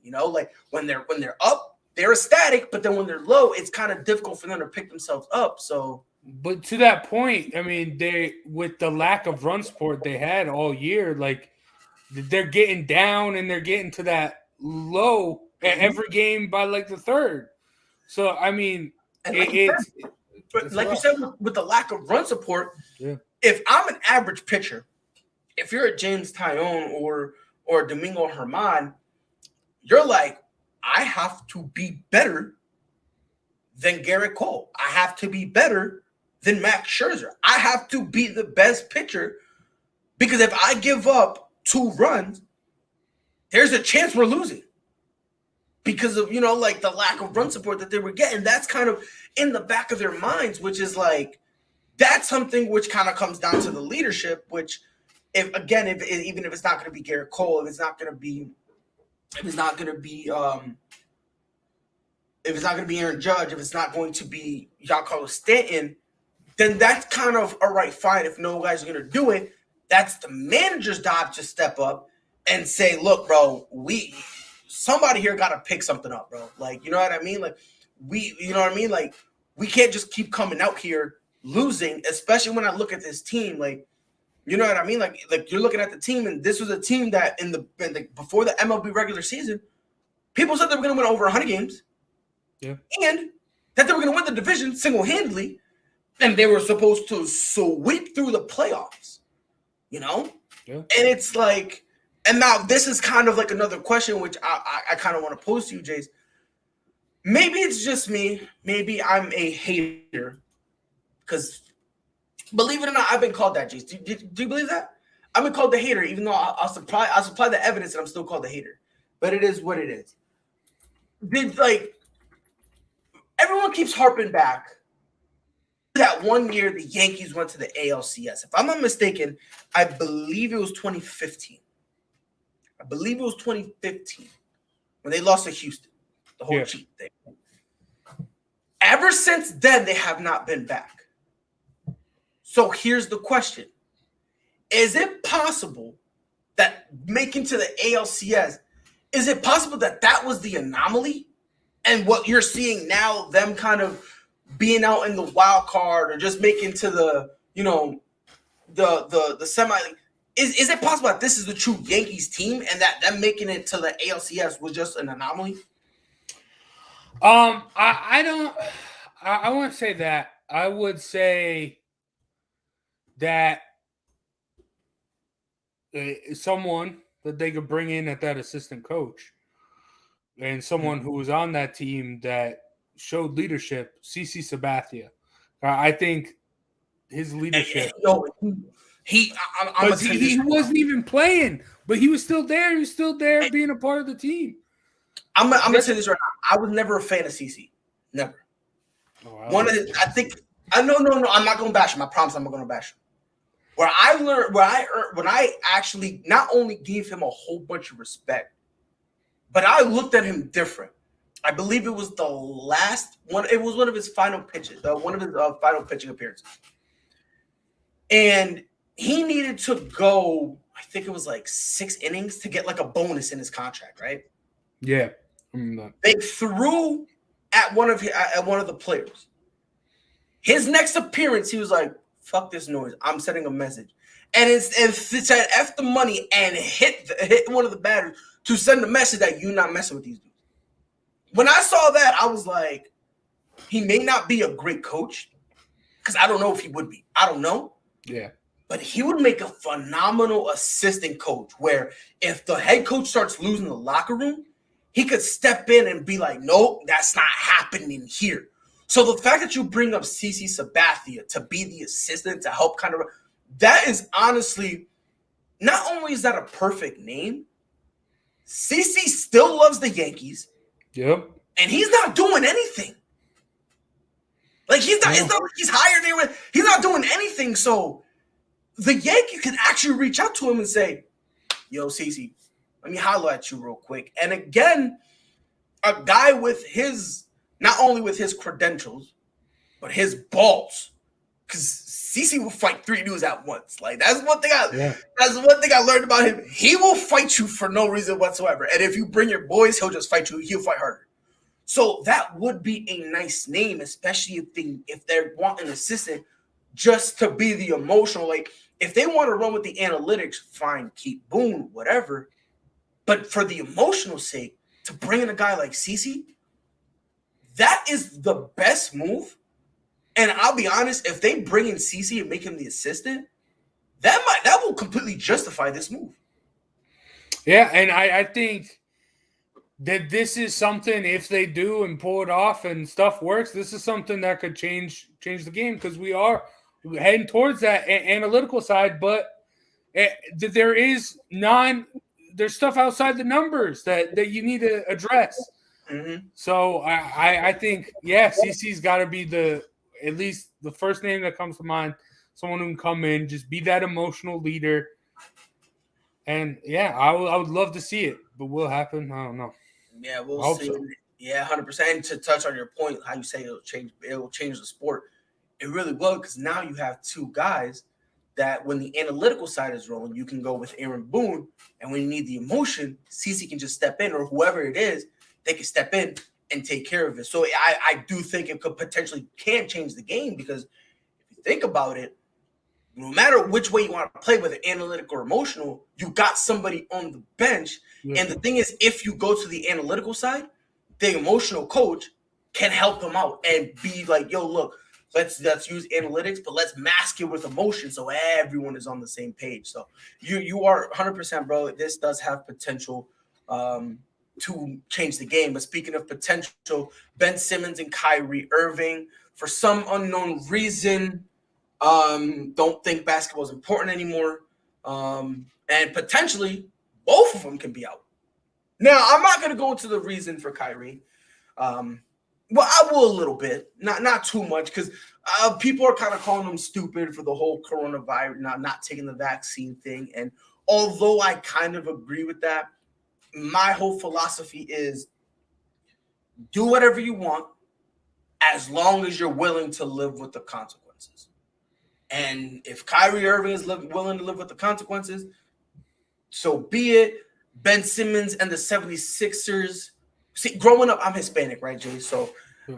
Like when they're up, they're ecstatic, but then when they're low, it's kind of difficult for them to pick themselves up. So, but to that point, I mean, with the lack of run support they had all year, like they're getting down and they're getting to that low every game by like the third. So I mean, like you said, with the lack of run support, if I'm an average pitcher, if you're a James Tyone or Domingo Germán. You're like, I have to be better than Garrett Cole. I have to be better than Max Scherzer. I have to be the best pitcher because if I give up 2 runs, there's a chance we're losing because of, like the lack of run support that they were getting. That's kind of in the back of their minds, which is like, that's something which kind of comes down to the leadership, which even if it's not going to be Garrett Cole, if it's not going to be Aaron Judge, if it's not going to be Giancarlo Stanton, then that's kind of all right, fine. If no guys are going to do it, that's the manager's job to step up and say, look, bro, somebody here got to pick something up, bro. Like, you know what I mean? Like, Like, we can't just keep coming out here losing, especially when I look at this team. Like, you know what I mean? Like you're looking at the team, and this was a team that before the MLB regular season, people said they were going to win over 100 games, and that they were going to win the division single-handedly, and they were supposed to sweep through the playoffs. And it's like, and now this is kind of like another question, which I kind of want to pose to you, Jace. Maybe it's just me. Maybe I'm a hater because. Believe it or not, I've been called that, Jace. Do you believe that? I've been called the hater, even though I'll supply the evidence and I'm still called the hater. But it is what it is. Everyone keeps harping back that one year the Yankees went to the ALCS. If I'm not mistaken, I believe it was 2015. I believe it was 2015 when they lost to Houston, the whole cheat thing. Ever since then, they have not been back. So here's the question. Is it possible that making to the ALCS, is it possible that that was the anomaly? And what you're seeing now, them kind of being out in the wild card or just making to the, the semi, is it possible that this is the true Yankees team and that them making it to the ALCS was just an anomaly? I wouldn't say that. I would say that someone that they could bring in at that assistant coach and someone who was on that team that showed leadership, CC Sabathia. I think his leadership. He wasn't even playing, but he was still there. He was still there being a part of the team. I'm gonna say this right now. I was never a fan of CC. Never. No, I'm not gonna bash him. I promise I'm not gonna bash him. When I actually not only gave him a whole bunch of respect, but I looked at him different. I believe it was the last one. It was one of his final pitches, one of his final pitching appearances. And he needed to go, I think it was like 6 innings to get like a bonus in his contract, right? Yeah. They threw at one of the players. His next appearance, he was like, fuck this noise. I'm sending a message. And it said F the money and hit one of the batters to send a message that you're not messing with these dudes. When I saw that, I was like, he may not be a great coach because I don't know if he would be. I don't know. Yeah. But he would make a phenomenal assistant coach where if the head coach starts losing the locker room, he could step in and be like, nope, that's not happening here. So the fact that you bring up CC Sabathia to be the assistant to help that is honestly, not only is that a perfect name, CC still loves the Yankees. Yep. And he's not doing anything. Like it's not like he's hired there. He's not doing anything. So the Yankees can actually reach out to him and say, yo, CC, let me holler at you real quick. And again, a guy with not only with his credentials, but his balls. Because CC will fight 3 dudes at once. Like that's one thing I learned about him. He will fight you for no reason whatsoever. And if you bring your boys, he'll just fight you. He'll fight harder. So that would be a nice name, especially if they want an assistant just to be the emotional. Like if they want to run with the analytics, fine, keep Boone, whatever. But for the emotional sake, to bring in a guy like CC, that is the best move. And I'll be honest, if they bring in CC and make him the assistant, that will completely justify this move. Yeah, and I think that this is something, if they do and pull it off and stuff works, this is something that could change the game because we are heading towards that analytical side, but there's stuff outside the numbers that you need to address. Mm-hmm. So I think, CC's got to be at least the first name that comes to mind, someone who can come in, just be that emotional leader. And, I would love to see it, but will it happen? I don't know. Yeah, we'll see. So. Yeah, 100%. To touch on your point, how you say it will change the sport, it really will, because now you have 2 guys that when the analytical side is rolling, you can go with Aaron Boone, and when you need the emotion, CC can just step in, or whoever it is, they can step in and take care of it. So I do think it could potentially change the game, because if you think about it, no matter which way you want to play, whether analytical or emotional, you got somebody on the bench. Yeah. And the thing is, if you go to the analytical side, the emotional coach can help them out and be like, yo, look, let's use analytics, but let's mask it with emotion so everyone is on the same page. So you are 100%, bro. This does have potential to change the game. But speaking of potential, Ben Simmons and Kyrie Irving, for some unknown reason, don't think basketball is important anymore. And potentially both of them can be out. Now, I'm not going to go into the reason for Kyrie. Well, I will a little bit, not too much, because people are kind of calling him stupid for the whole coronavirus, not taking the vaccine thing. And although I kind of agree with that, my whole philosophy is do whatever you want as long as you're willing to live with the consequences. And if Kyrie Irving is willing to live with the consequences, so be it. Ben Simmons and the 76ers. See, growing up, I'm Hispanic, right, Jay? So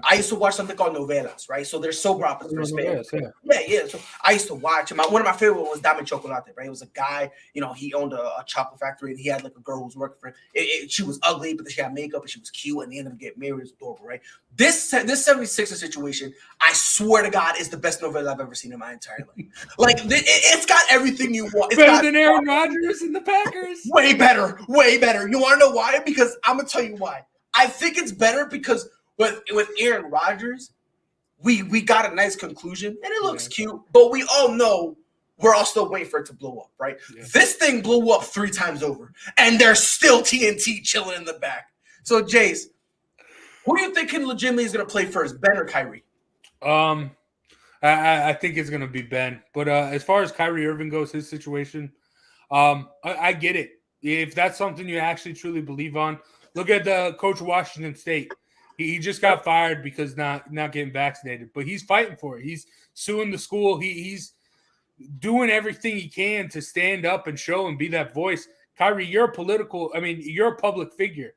I used to watch something called novelas, right? So they're soap operas for Hispanic. Yeah. So I used to watch them. One of my favorite was Dame Chocolate, right? It was a guy, he owned a chocolate factory, and he had like a girl who was working for him. She was ugly, but she had makeup, and she was cute, and they ended up getting married. It was adorable, right? This 76er situation, I swear to God, is the best novella I've ever seen in my entire life. Like, it's got everything you want. It's better than Aaron Rodgers and the Packers? Way better. You want to know why? Because I'm going to tell you why. I think it's better because with Aaron Rodgers, we got a nice conclusion, and it looks cute, but we all know we're all still waiting for it to blow up, right? Yeah. This thing blew up 3 times over, and there's still TNT chilling in the back. So, Jace, who do you think legitimately is going to play first, Ben or Kyrie? I think it's going to be Ben. But as far as Kyrie Irving goes, his situation, I get it. If that's something you actually truly believe on, look at the coach of Washington State. He just got fired because not getting vaccinated, but he's fighting for it. He's suing the school. He's doing everything he can to stand up and show and be that voice. Kyrie, you're a public figure.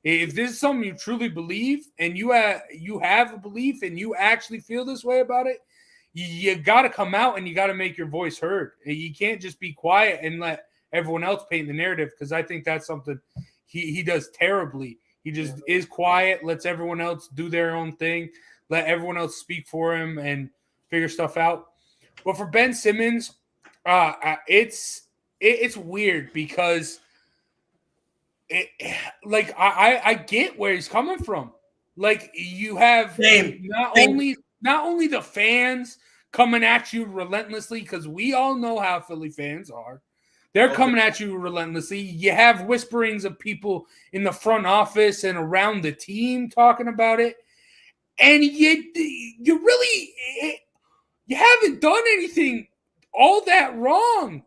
If this is something you truly believe and you have a belief and you actually feel this way about it, you got to come out and you got to make your voice heard. You can't just be quiet and let everyone else paint the narrative, because I think that's something he does terribly. He just is quiet, lets everyone else do their own thing, let everyone else speak for him and figure stuff out. But for Ben Simmons, it's weird because I get where he's coming from. Like, you have not only the fans coming at you relentlessly, because we all know how Philly fans are. They're coming at you relentlessly. You have whisperings of people in the front office and around the team talking about it. And you haven't done anything all that wrong.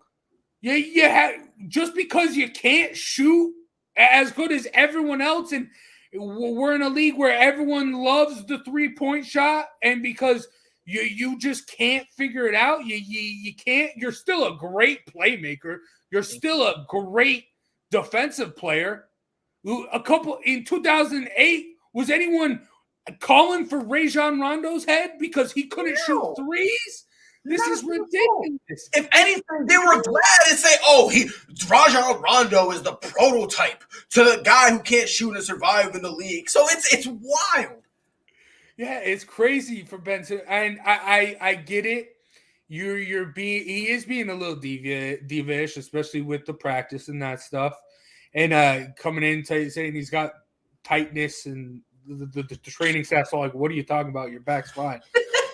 Just because you can't shoot as good as everyone else, and we're in a league where everyone loves the 3-point shot, and because you just can't figure it out, you can't. You're still a great playmaker. You're still a great defensive player. In 2008, was anyone calling for Rajon Rondo's head because he couldn't shoot threes? This is ridiculous. If anything, they were glad to say, Rajon Rondo is the prototype to the guy who can't shoot and survive in the league. So it's wild. Yeah, it's crazy for Ben Simmons. And I get it. He is being a little devious, especially with the practice and that stuff. And coming in saying he's got tightness, and the training staff's all like, what are you talking about? Your back's fine.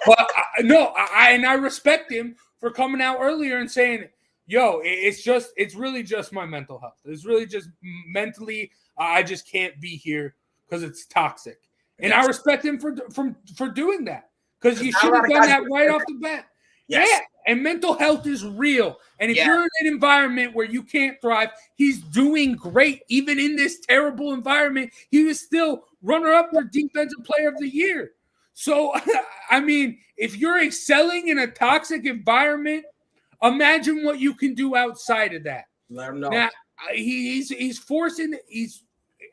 But I respect him for coming out earlier and saying, it's really just my mental health. It's really just mentally, I just can't be here because it's toxic. And I respect him for doing that, because you should have done that right off the bat. Yes. Yeah, and mental health is real. And if you're in an environment where you can't thrive, he's doing great. Even in this terrible environment, he was still runner-up for Defensive Player of the Year. So, I mean, if you're excelling in a toxic environment, imagine what you can do outside of that. Let him know. Now, he's forcing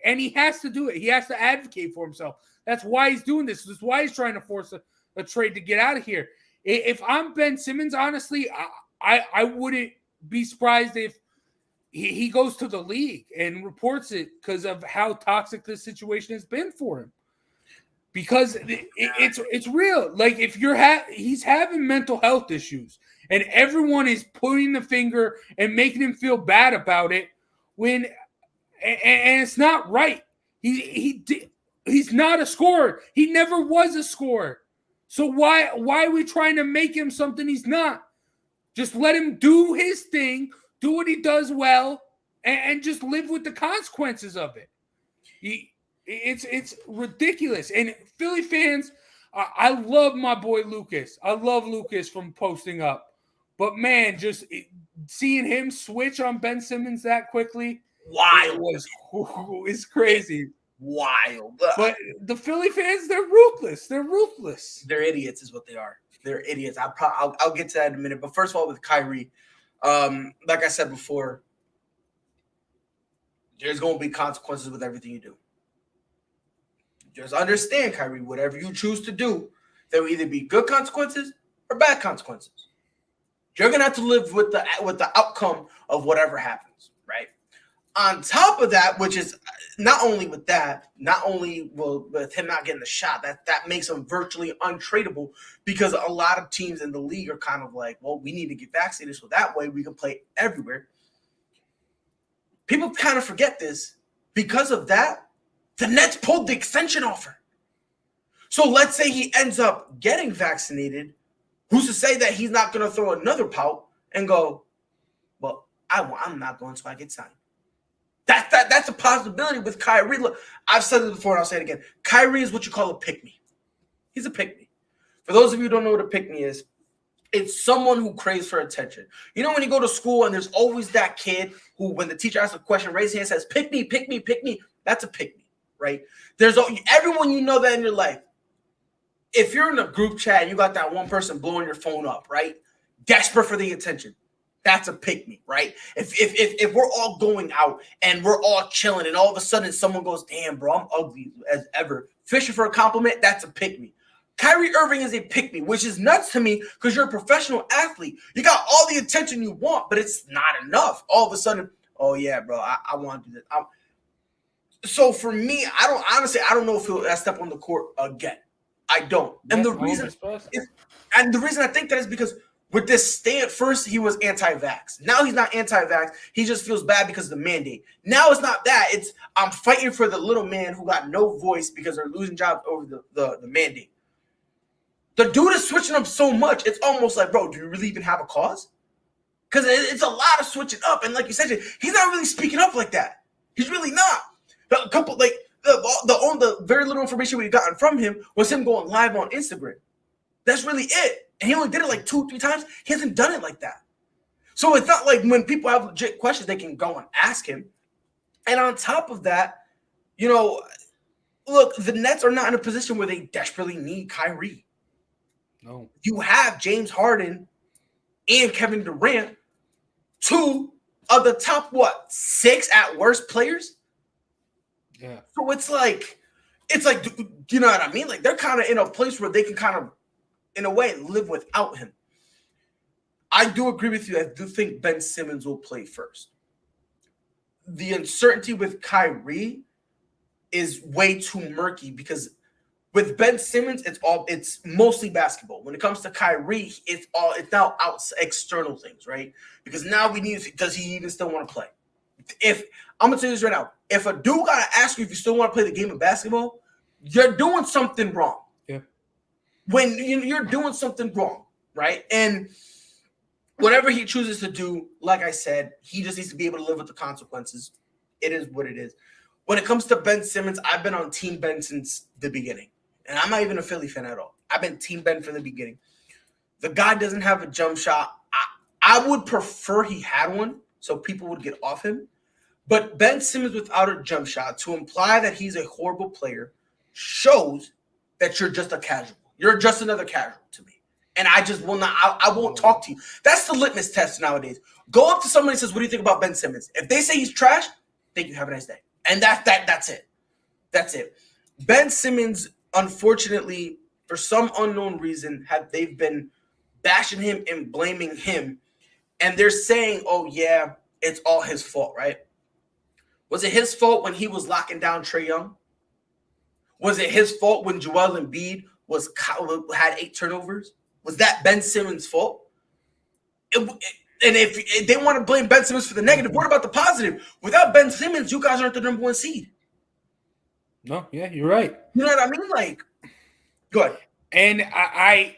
and he has to do it. He has to advocate for himself. That's why he's doing this. That's why he's trying to force a trade to get out of here. If I'm Ben Simmons, honestly, I wouldn't be surprised if he goes to the league and reports it because of how toxic this situation has been for him. Because it's real. Like, if he's having mental health issues and everyone is pointing the finger and making him feel bad about it, and it's not right. He's not a scorer. He never was a scorer. So why are we trying to make him something he's not? Just let him do his thing, do what he does well, and just live with the consequences of it. It's ridiculous. And Philly fans, I love my boy Lucas. I love Lucas from posting up. But man, seeing him switch on Ben Simmons that quickly, it's crazy. Wild. But the Philly fans, they're ruthless. They're ruthless. They're idiots is what they are. They're idiots. I'll get to that in a minute. But first of all, with Kyrie, like I said before, there's going to be consequences with everything you do. Just understand, Kyrie, whatever you choose to do, there will either be good consequences or bad consequences. You're going to have to live with the outcome of whatever happens, right? On top of that, which is not only with him not getting the shot, that makes him virtually untradeable because a lot of teams in the league are kind of like, well, we need to get vaccinated so that way we can play everywhere. People kind of forget this. Because of that, the Nets pulled the extension offer. So let's say he ends up getting vaccinated. Who's to say that he's not going to throw another pout and go, well, I'm not going until I get signed. That's a possibility with Kyrie. Look, I've said it before and I'll say it again. Kyrie is what you call a pick-me. He's a pick-me. For those of you who don't know what a pick-me is, it's someone who craves for attention. You know when you go to school and there's always that kid who, when the teacher asks a question, raises his hand and says, pick me, pick me, pick me. That's a pick-me, right? There's everyone you know that in your life. If you're in a group chat and you got that one person blowing your phone up, right? Desperate for the attention. That's a pick-me, right? If we're all going out and we're all chilling and all of a sudden someone goes, damn, bro, I'm ugly as ever. Fishing for a compliment, that's a pick-me. Kyrie Irving is a pick-me, which is nuts to me because you're a professional athlete. You got all the attention you want, but it's not enough. All of a sudden, oh, yeah, bro, I want to do this. So for me, I don't know if he'll step on the court again. I don't. And the reason I think that is because with this stay at first, he was anti-vax. Now he's not anti-vax. He just feels bad because of the mandate. Now it's not that. It's I'm fighting for the little man who got no voice because they're losing jobs over the mandate. The dude is switching up so much, it's almost like, bro, do you really even have a cause? Because it's a lot of switching up. And like you said, he's not really speaking up like that. He's really not. A couple, like, the very little information we've gotten from him was him going live on Instagram. That's really it. And he only did it like 2-3 times. He hasn't done it like that. So it's not like when people have legit questions, they can go and ask him. And on top of that, look, the Nets are not in a position where they desperately need Kyrie. No. You have James Harden and Kevin Durant, two of the top, 6 at worst players? Yeah. So it's like, do you know what I mean? Like, they're kind of in a place where they can kind of, in a way, live without him. I do agree with you. I do think Ben Simmons will play first. The uncertainty with Kyrie is way too murky because with Ben Simmons, it's mostly basketball. When it comes to Kyrie, it's now external things, right? Because now does he even still want to play? If I'm gonna tell you this right now, if a dude gotta ask you if you still want to play the game of basketball, you're doing something wrong. Yeah. When you're doing something wrong, right? And whatever he chooses to do, like I said, he just needs to be able to live with the consequences. It is what it is. When it comes to Ben Simmons, I've been on Team Ben since the beginning. And I'm not even a Philly fan at all. I've been Team Ben from the beginning. The guy doesn't have a jump shot. I would prefer he had one so people would get off him. But Ben Simmons without a jump shot, to imply that he's a horrible player, shows that you're just a casual. You're just another casual to me. And I just will not, I won't talk to you. That's the litmus test nowadays. Go up to somebody and says, what do you think about Ben Simmons? If they say he's trash, thank you, have a nice day. And that's it. That's it. Ben Simmons, unfortunately, for some unknown reason, they've been bashing him and blaming him. And they're saying, oh, yeah, it's all his fault, right? Was it his fault when he was locking down Trae Young? Was it his fault when Joel Embiid had 8 turnovers? Was that Ben Simmons' fault? And if they want to blame Ben Simmons for the negative, what about the positive? Without Ben Simmons, you guys aren't the number 1 seed. No, yeah, you're right. You know what I mean? Like, good. And I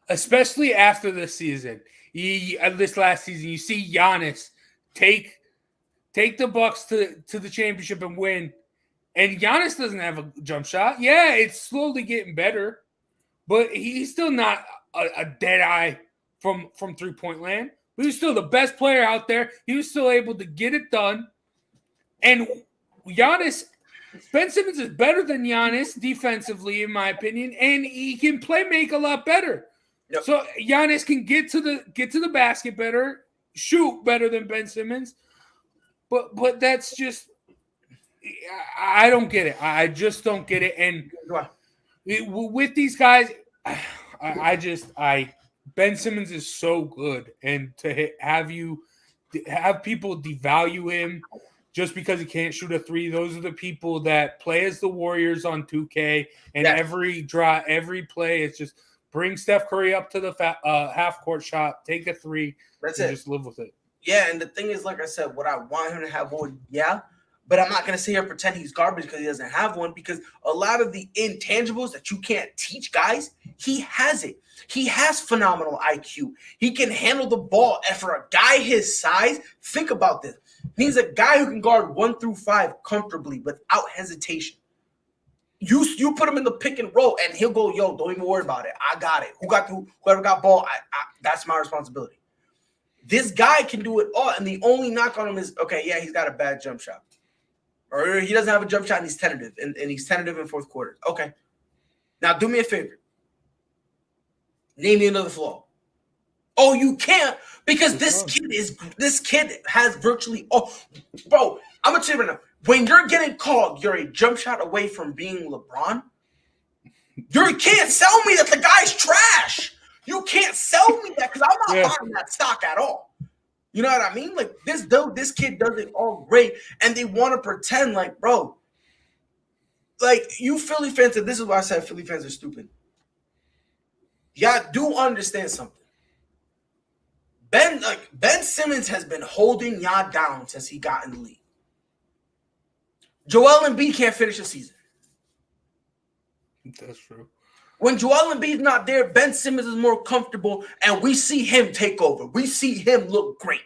especially after this season, this last season, you see Giannis take the Bucks to the championship and win. And Giannis doesn't have a jump shot. Yeah, it's slowly getting better, but he's still not a dead-eye from 3-point land. But he was still the best player out there. He was still able to get it done. And Ben Simmons is better than Giannis defensively, in my opinion, and he can make a lot better. Yep. So Giannis can get to the basket better, shoot better than Ben Simmons. But that's just, I don't get it. I just don't get it. And with these guys, Ben Simmons is so good, and to have people devalue him just because he can't shoot a three, those are the people that play as the Warriors on 2K, and every play is just bring Steph Curry up to the half-court shot, take a three, that's and it. Just live with it. Yeah, and the thing is, like I said, what I want him to have one, but I'm not going to sit here and pretend he's garbage because he doesn't have one, because a lot of the intangibles that you can't teach guys, he has it. He has phenomenal IQ. He can handle the ball. And for a guy his size, think about this. He's a guy who can guard 1 through 5 comfortably without hesitation. You put him in the pick and roll, and he'll go, yo, don't even worry about it. I got it. Whoever got ball, that's my responsibility. This guy can do it all, and the only knock on him is, okay, yeah, he's got a bad jump shot. Or he doesn't have a jump shot, and he's tentative, and he's tentative in fourth quarter. Okay. Now, do me a favor. Name me another flaw. Oh, you can't, because this kid has virtually bro, I'm gonna tell you right now. When you're getting called, you're a jump shot away from being LeBron. You can't sell me that the guy's trash. You can't sell me that, because I'm not buying that stock at all. You know what I mean? Like, this kid does it all great, and they want to pretend like, bro, like, you Philly fans, and this is why I said Philly fans are stupid. Y'all do understand something. Ben Simmons has been holding y'all down since he got in the league. Joel Embiid can't finish the season. That's true. When Joel Embiid's not there, Ben Simmons is more comfortable, and we see him take over. We see him look great.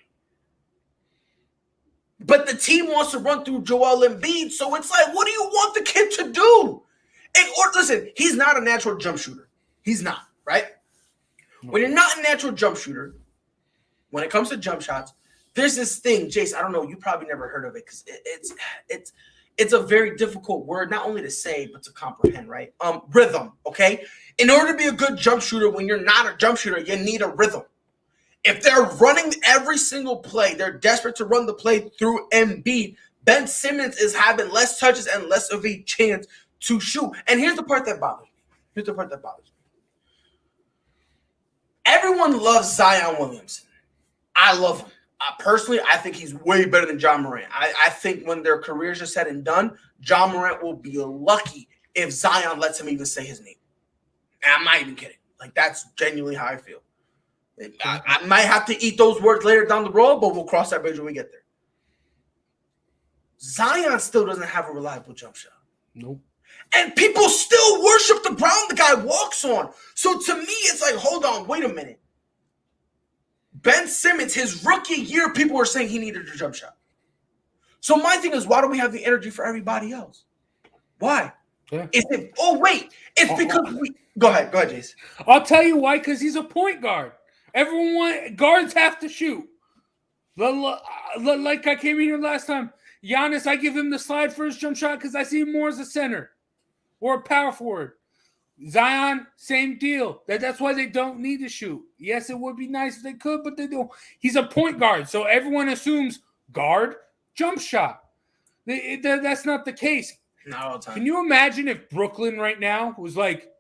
But the team wants to run through Joel Embiid, so it's like, what do you want the kid to do? Listen, he's not a natural jump shooter. He's not, right? When you're not a natural jump shooter, when it comes to jump shots, there's this thing, Jace, I don't know, you probably never heard of it, because it's a very difficult word, not only to say, but to comprehend, right? Rhythm, okay? In order to be a good jump shooter, when you're not a jump shooter, you need a rhythm. If they're running every single play, they're desperate to run the play through Embiid, Ben Simmons is having less touches and less of a chance to shoot. And here's the part that bothers me. Everyone loves Zion Williamson. I love him. Personally, I think he's way better than John Morant. I think when their careers are said and done, John Morant will be lucky if Zion lets him even say his name. And I'm not even kidding. Like, that's genuinely how I feel. I might have to eat those words later down the road, but we'll cross that bridge when we get there. Zion still doesn't have a reliable jump shot. Nope. And people still worship the ground the guy walks on. So to me, it's like, hold on, wait a minute. Ben Simmons, his rookie year, people were saying he needed a jump shot. So my thing is, why don't we have the energy for everybody else? Why? Yeah. It's because we go ahead, Jace. I'll tell you why, because he's a point guard. Guards have to shoot. Like I came in here last time, Giannis, I give him the slide for his jump shot because I see him more as a center or a power forward. Zion, same deal. That's why they don't need to shoot. Yes, it would be nice if they could, but they don't. He's a point guard, so everyone assumes guard, jump shot. That's not the case. Not all the time. Can you imagine if Brooklyn right now was like,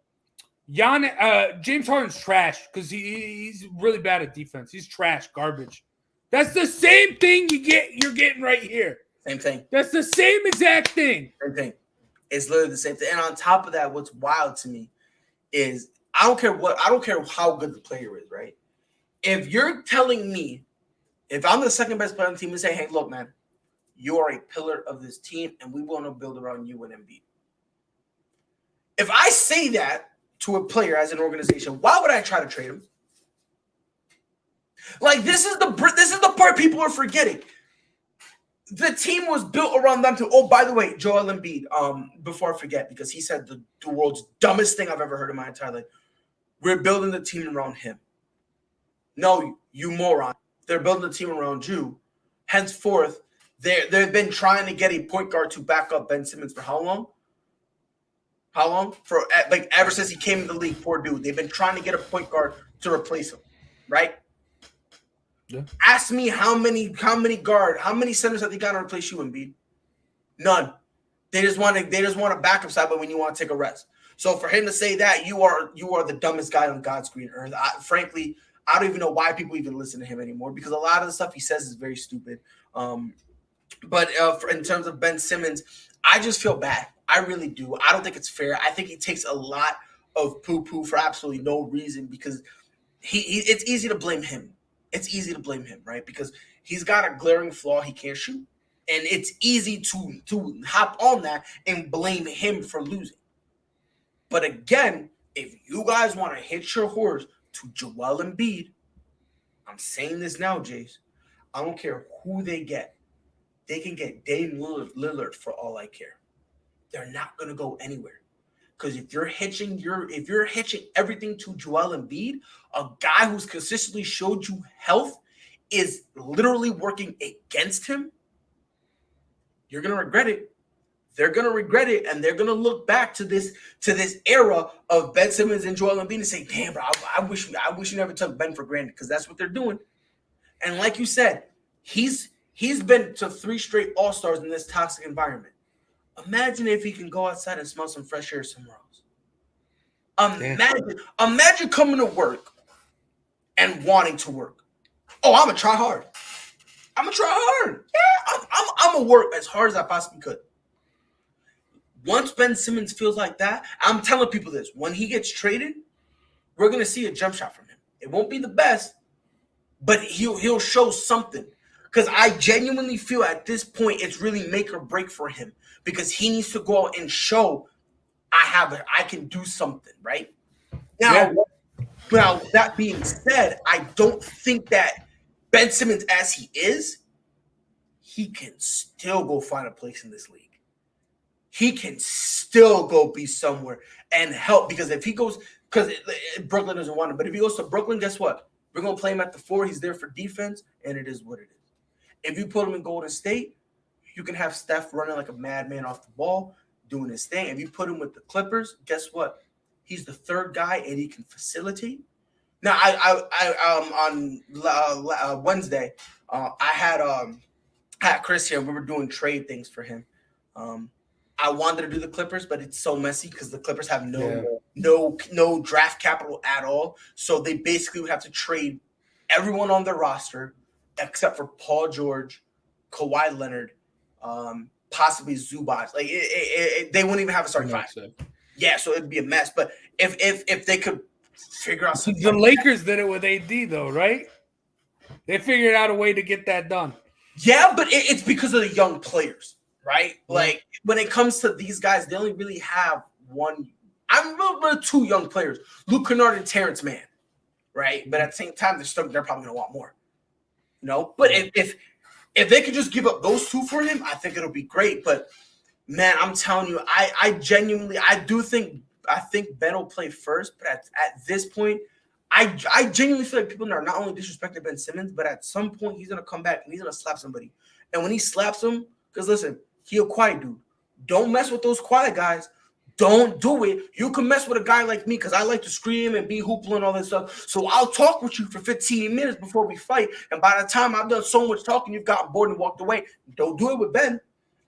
James Harden's trash because he's really bad at defense. He's trash, garbage. That's the same thing you're getting right here. Same thing. That's the same exact thing. Same thing. It's literally the same thing. And on top of that, what's wild to me is I don't care how good the player is, right? If you're telling me, if I'm the second best player on the team and say, hey, look, man, you are a pillar of this team and we want to build around you and Embiid. If I say that to a player as an organization, why would I try to trade him? Like, this is the part people are forgetting. The team was built around them to, oh, by the way, Joel Embiid, before I forget, because he said the world's dumbest thing I've ever heard in my entire life. We're building the team around him. No, you moron. They're building a team around you. Henceforth, they've been trying to get a point guard to back up Ben Simmons for how long? How long? For like ever since he came in the league, poor dude. They've been trying to get a point guard to replace him, right? Yeah. Ask me how many centers have they got to replace you, Embiid? None. They just want a backup side, but when you want to take a rest. So for him to say that, you are the dumbest guy on God's green earth. Frankly, I don't even know why people even listen to him anymore, because a lot of the stuff he says is very stupid. But in terms of Ben Simmons, I just feel bad. I really do. I don't think it's fair. I think he takes a lot of poo-poo for absolutely no reason, because it's easy to blame him. It's easy to blame him, right? Because he's got a glaring flaw. He can't shoot. And it's easy to hop on that and blame him for losing. But again, if you guys want to hitch your horse to Joel Embiid, I'm saying this now, Jace, I don't care who they get. They can get Dame Lillard for all I care. They're not going to go anywhere. Because if you're hitching everything to Joel Embiid, a guy who's consistently showed you health is literally working against him, you're going to regret it. They're going to regret it, and they're going to look back to this era of Ben Simmons and Joel Embiid and say, damn, bro, I wish you never took Ben for granted, because that's what they're doing. And like you said, he's been to 3 straight All-Stars in this toxic environment. Imagine if he can go outside and smell some fresh air somewhere else. Imagine coming to work and wanting to work. Oh, I'm going to try hard. I'm going to try hard. Yeah, I'm going to work as hard as I possibly could. Once Ben Simmons feels like that, I'm telling people this. When he gets traded, we're going to see a jump shot from him. It won't be the best, but he'll show something. Because I genuinely feel at this point it's really make or break for him, because he needs to go out and show I can do something, right? Now, that being said, I don't think that Ben Simmons, as he is, he can still go find a place in this league. He can still go be somewhere and help, because if he goes, because Brooklyn doesn't want him, but if he goes to Brooklyn, guess what? We're going to play him at the 4. He's there for defense, and it is what it is. If you put him in Golden State, you can have Steph running like a madman off the ball, doing his thing. If you put him with the Clippers, guess what? He's the 3rd guy, and he can facilitate. Now, on Wednesday, I had Chris here, and we were doing trade things for him. I wanted to do the Clippers, but it's so messy because the Clippers have no draft capital at all. So they basically would have to trade everyone on their roster except for Paul George, Kawhi Leonard, possibly Zubac. Like they wouldn't even have a starting 5. Yeah, so it'd be a mess. But if they could figure out something, the Lakers did it with AD though, right? They figured out a way to get that done. Yeah, but it's because of the young players. Right? Like, when it comes to these guys, they only really have one. I'm about 2 young players, Luke Kennard and Terrence Mann, right? But at the same time, they're probably going to want more. But if they could just give up those 2 for him, I think it'll be great. But, man, I'm telling you, I think Ben will play first. But at this point, I genuinely feel like people are not only disrespecting Ben Simmons, but at some point, he's going to come back and he's going to slap somebody. And when he slaps him, because listen, he a quiet dude. Don't mess with those quiet guys. Don't do it. You can mess with a guy like me because I like to scream and be hoopla and all that stuff. So I'll talk with you for 15 minutes before we fight. And by the time I've done so much talking, you've gotten bored and walked away. Don't do it with Ben.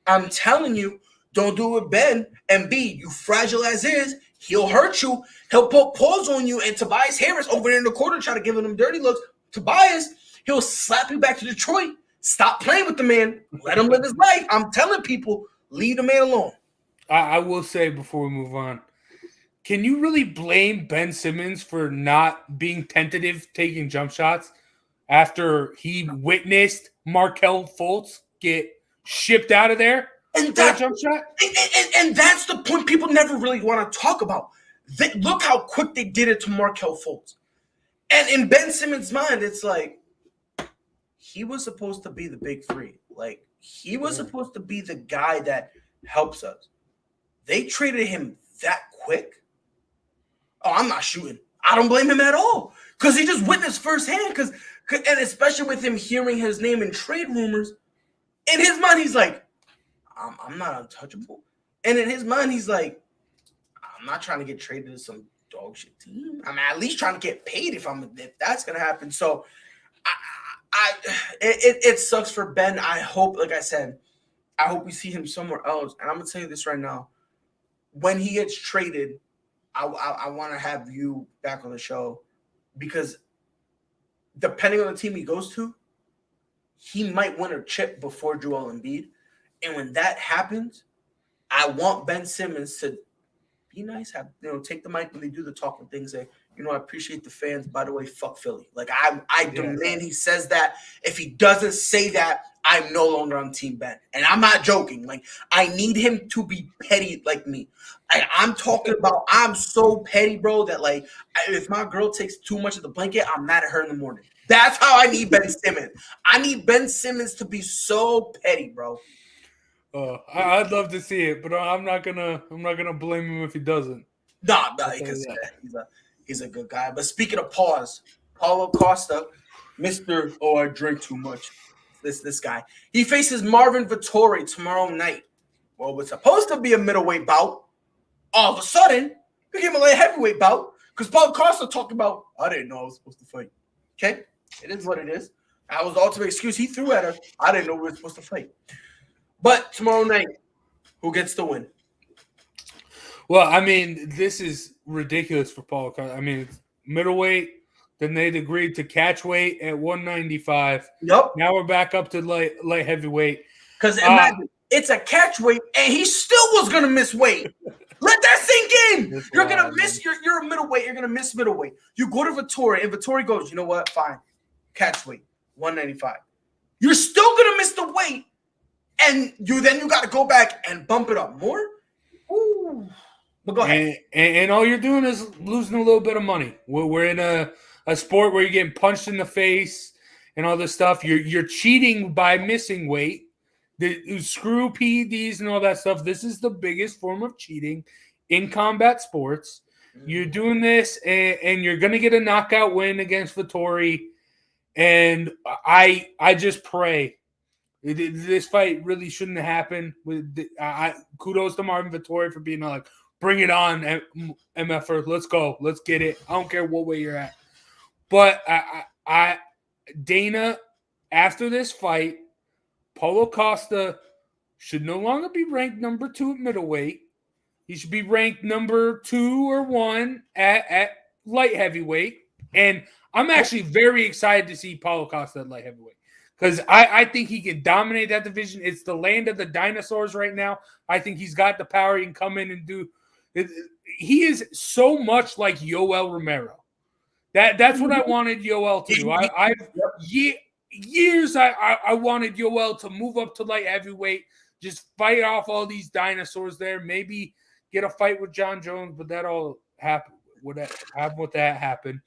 I'm telling you, don't do it with Ben. And B, you fragile as is, he'll hurt you. He'll put paws on you. And Tobias Harris over there in the corner trying to give him dirty looks. Tobias, he'll slap you back to Detroit. Stop playing with the man. Let him live his life. I'm telling people, leave the man alone. I will say before we move on, can you really blame Ben Simmons for not being tentative taking jump shots after he witnessed Markelle Fultz get shipped out of there and for a jump shot? And that's the point people never really want to talk about. Look how quick they did it to Markelle Fultz. And in Ben Simmons' mind, it's like, he was supposed to be the big 3. Like, he was supposed to be the guy that helps us. They traded him that quick. Oh, I'm not shooting. I don't blame him at all because he just witnessed firsthand. And especially with him hearing his name in trade rumors, in his mind he's like, I'm not untouchable. And in his mind he's like, I'm not trying to get traded to some dog shit team. I'm at least trying to get paid if that's gonna happen. So it sucks for Ben. I hope, like I said, I hope we see him somewhere else. And I'm gonna tell you this right now: when he gets traded, I want to have you back on the show because depending on the team he goes to, he might win a chip before Joel Embiid. And when that happens, I want Ben Simmons to be nice, take the mic when they do the talking things. Say, I appreciate the fans. By the way, fuck Philly. Like I demand he says that. If he doesn't say that, I'm no longer on Team Ben. And I'm not joking. Like I need him to be petty like me. I'm talking about I'm so petty, bro, that like if my girl takes too much of the blanket, I'm mad at her in the morning. That's how I need Ben Simmons. I need Ben Simmons to be so petty, bro. I'd love to see it, but I'm not gonna blame him if he doesn't. No, because he's a good guy. But speaking of pause, Paulo Costa, Mr. I drink too much. This guy. He faces Marvin Vettori tomorrow night. Well, it's supposed to be a middleweight bout. All of a sudden, became a light heavyweight bout because Paulo Costa talked about, I didn't know I was supposed to fight. Okay? It is what it is. That was the ultimate excuse he threw at her. I didn't know we were supposed to fight. But tomorrow night, who gets the win? Well, I mean, this is ridiculous for Paulo Costa. I mean, it's middleweight. Then they'd agreed to catch weight at 195. Yep. Now we're back up to light heavyweight. Because imagine, it's a catch weight, and he still was going to miss weight. Let that sink in. You're going to miss. You're a middleweight. You're going to miss middleweight. You go to Vettori, and Vettori goes, you know what? Fine. Catch weight, 195. You're still going to miss the weight, and you got to go back and bump it up more? Ooh. But go ahead. And all you're doing is losing a little bit of money. We're in a sport where you're getting punched in the face and all this stuff. You're cheating by missing weight. Screw PEDs and all that stuff. This is the biggest form of cheating in combat sports. You're doing this, and you're going to get a knockout win against Vettori. And I just pray. This fight really shouldn't have happened. Kudos to Marvin Vettori for being like, bring it on, MFer. Let's go. Let's get it. I don't care what way you're at. But Dana, after this fight, Paulo Costa should no longer be ranked number 2 at middleweight. He should be ranked number 2 or 1 at light heavyweight. And I'm actually very excited to see Paulo Costa at light heavyweight because I think he can dominate that division. It's the land of the dinosaurs right now. I think he's got the power. He can come in and do it. He is so much like Yoel Romero. That's what I wanted Yoel to do. Years I wanted Yoel to move up to light heavyweight, just fight off all these dinosaurs there, maybe get a fight with John Jones, but that all happened. What that happened.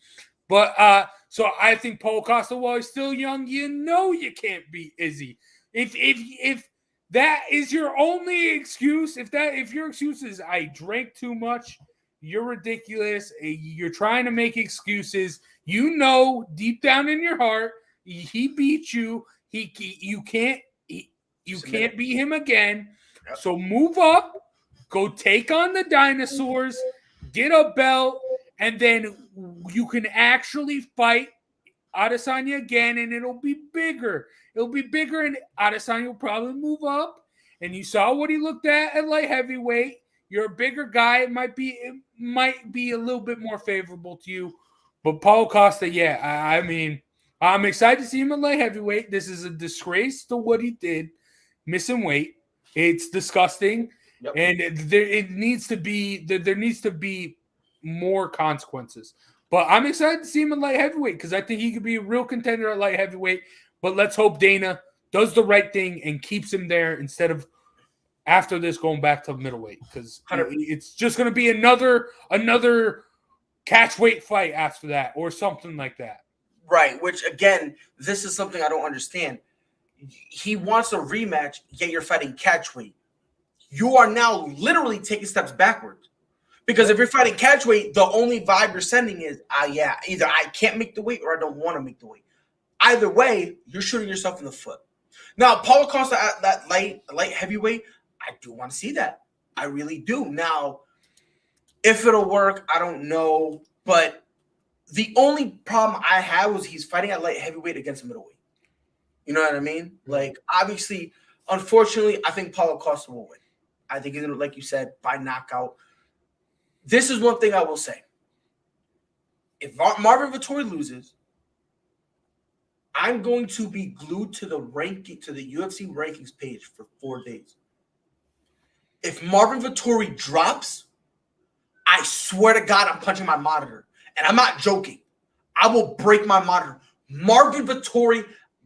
But so I think Paulo Costa, while he's still young, you can't beat Izzy. If that is your only excuse, if your excuse is I drank too much, you're ridiculous. You're trying to make excuses. Deep down in your heart, he beat you. You can't beat him again. Yep. So move up, go take on the dinosaurs, get a belt, and then you can actually fight Adesanya again, and it'll be bigger. It'll be bigger, and Adesanya will probably move up. And you saw what he looked at light heavyweight. You're a bigger guy. It might be a little bit more favorable to you. But Paulo Costa, I mean, I'm excited to see him at light heavyweight. This is a disgrace to what he did, missing weight. It's disgusting, yep. And there needs to be more consequences. But I'm excited to see him at light heavyweight because I think he could be a real contender at light heavyweight. But let's hope Dana does the right thing and keeps him there instead of after this going back to middleweight because it's just going to be another catch weight fight after that or something like that. Right, which again, this is something I don't understand. He wants a rematch, yet you're fighting catch weight. You are now literally taking steps backwards Because if you're fighting catchweight, the only vibe you're sending is, yeah, either I can't make the weight or I don't want to make the weight. Either way, you're shooting yourself in the foot. Now, Paulo Costa at that light heavyweight, I do want to see that. I really do. Now, if it'll work, I don't know. But the only problem I had was he's fighting at light heavyweight against a middleweight. You know what I mean? Like, obviously, unfortunately, I think Paulo Costa will win. I think he's going to, like you said, by knockout. This is one thing I will say. If Marvin Vettori loses, I'm going to be glued to the UFC rankings page for 4 days. If Marvin Vettori drops, I swear to God, I'm punching my monitor. And I'm not joking. I will break my monitor. Marvin Vettori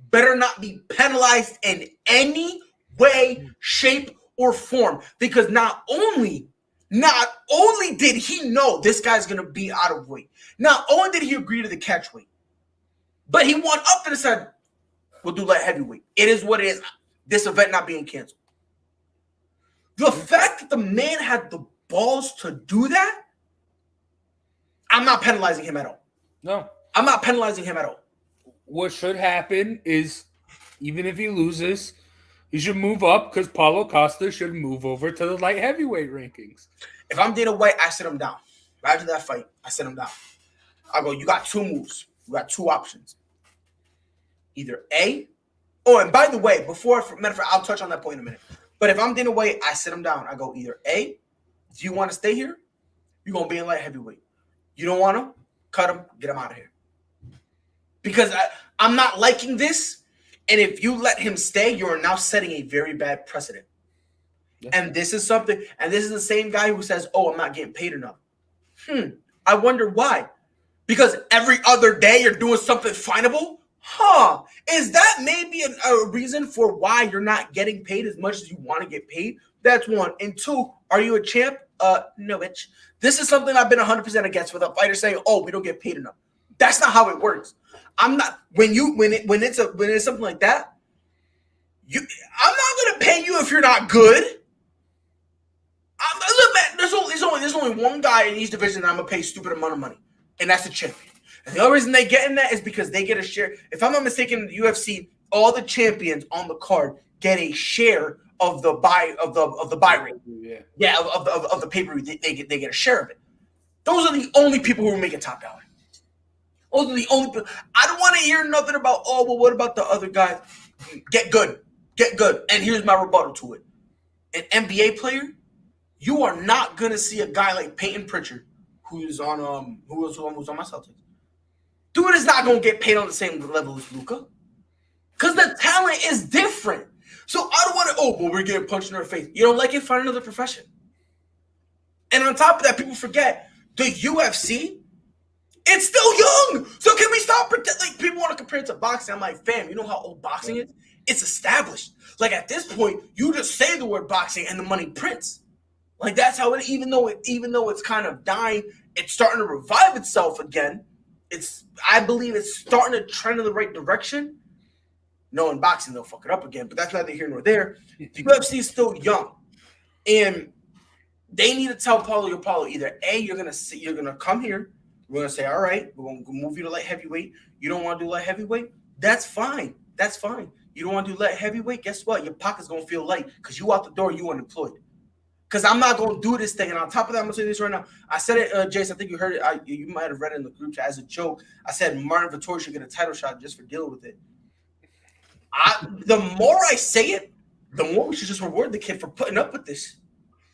better not be penalized in any way, shape, or form. Because not only did he know this guy's going to be out of weight, not only did he agree to the catch weight, but he went up and said, we'll do light heavyweight. It is what it is. This event not being canceled. The fact that the man had the balls to do that, I'm not penalizing him at all. No. I'm not penalizing him at all. What should happen is, even if he loses, he should move up because Paulo Costa should move over to the light heavyweight rankings. If I'm Dana White, I sit him down. After that fight, I sit him down. I go, you got two moves. You got two options. Either A, and by the way, I'll touch on that point in a minute. But if I'm Dana White, I sit him down. I go, either A, do you want to stay here? You're going to be in light heavyweight. You don't want him? Cut him. Get him out of here. Because I'm not liking this. And if you let him stay, you're now setting a very bad precedent. Yes. And this is something, and this is the same guy who says, I'm not getting paid enough. I wonder why. Because every other day you're doing something finable? Is that maybe a reason for why you're not getting paid as much as you want to get paid? That's one. And two, are you a champ? No, bitch. This is something I've been 100% against with a fighter saying, we don't get paid enough. That's not how it works. I'm not when it's something like that. I'm not gonna pay you if you're not good. Look, man, there's only one guy in each division that I'm gonna pay stupid amount of money, and that's the champion. And the only reason they get in that is because they get a share. If I'm not mistaken, in the UFC, all the champions on the card get a share of the buy rate. Yeah, of the pay-per-view. They get a share of it. Those are the only people who are making top dollar. Those are the only people. I don't want to hear nothing about, what about the other guy? Get good. And here's my rebuttal to it. An NBA player, you are not gonna see a guy like Peyton Pritchard, who's on my Celtics. Dude is not gonna get paid on the same level as Luka, because the talent is different. So I don't want to. We're getting punched in our face. You don't like it? Find another profession. And on top of that, people forget the UFC. It's still young. So can we stop pretending? Like, people want to compare it to boxing. I'm like, fam, you know how old boxing is? It's established. Like, at this point, you just say the word boxing and the money prints. Like, that's how it. Even though it's kind of dying, it's starting to revive itself again. I believe it's starting to trend in the right direction. No, in boxing they'll fuck it up again, but that's neither here nor there. The UFC is still young, and they need to tell Paulo, either A, you're gonna come here. We're gonna say, all right, we're gonna move you to light heavyweight. You don't want to do light heavyweight? That's fine. You don't want to do light heavyweight? Guess what? Your pocket's gonna feel light because you out the door, you unemployed. Because I'm not gonna do this thing. And on top of that, I'm gonna say this right now. I said it, Jason. I think you heard it. You might have read it in the group chat as a joke. I said Martin Vettori should get a title shot just for dealing with it. The more I say it, the more we should just reward the kid for putting up with this.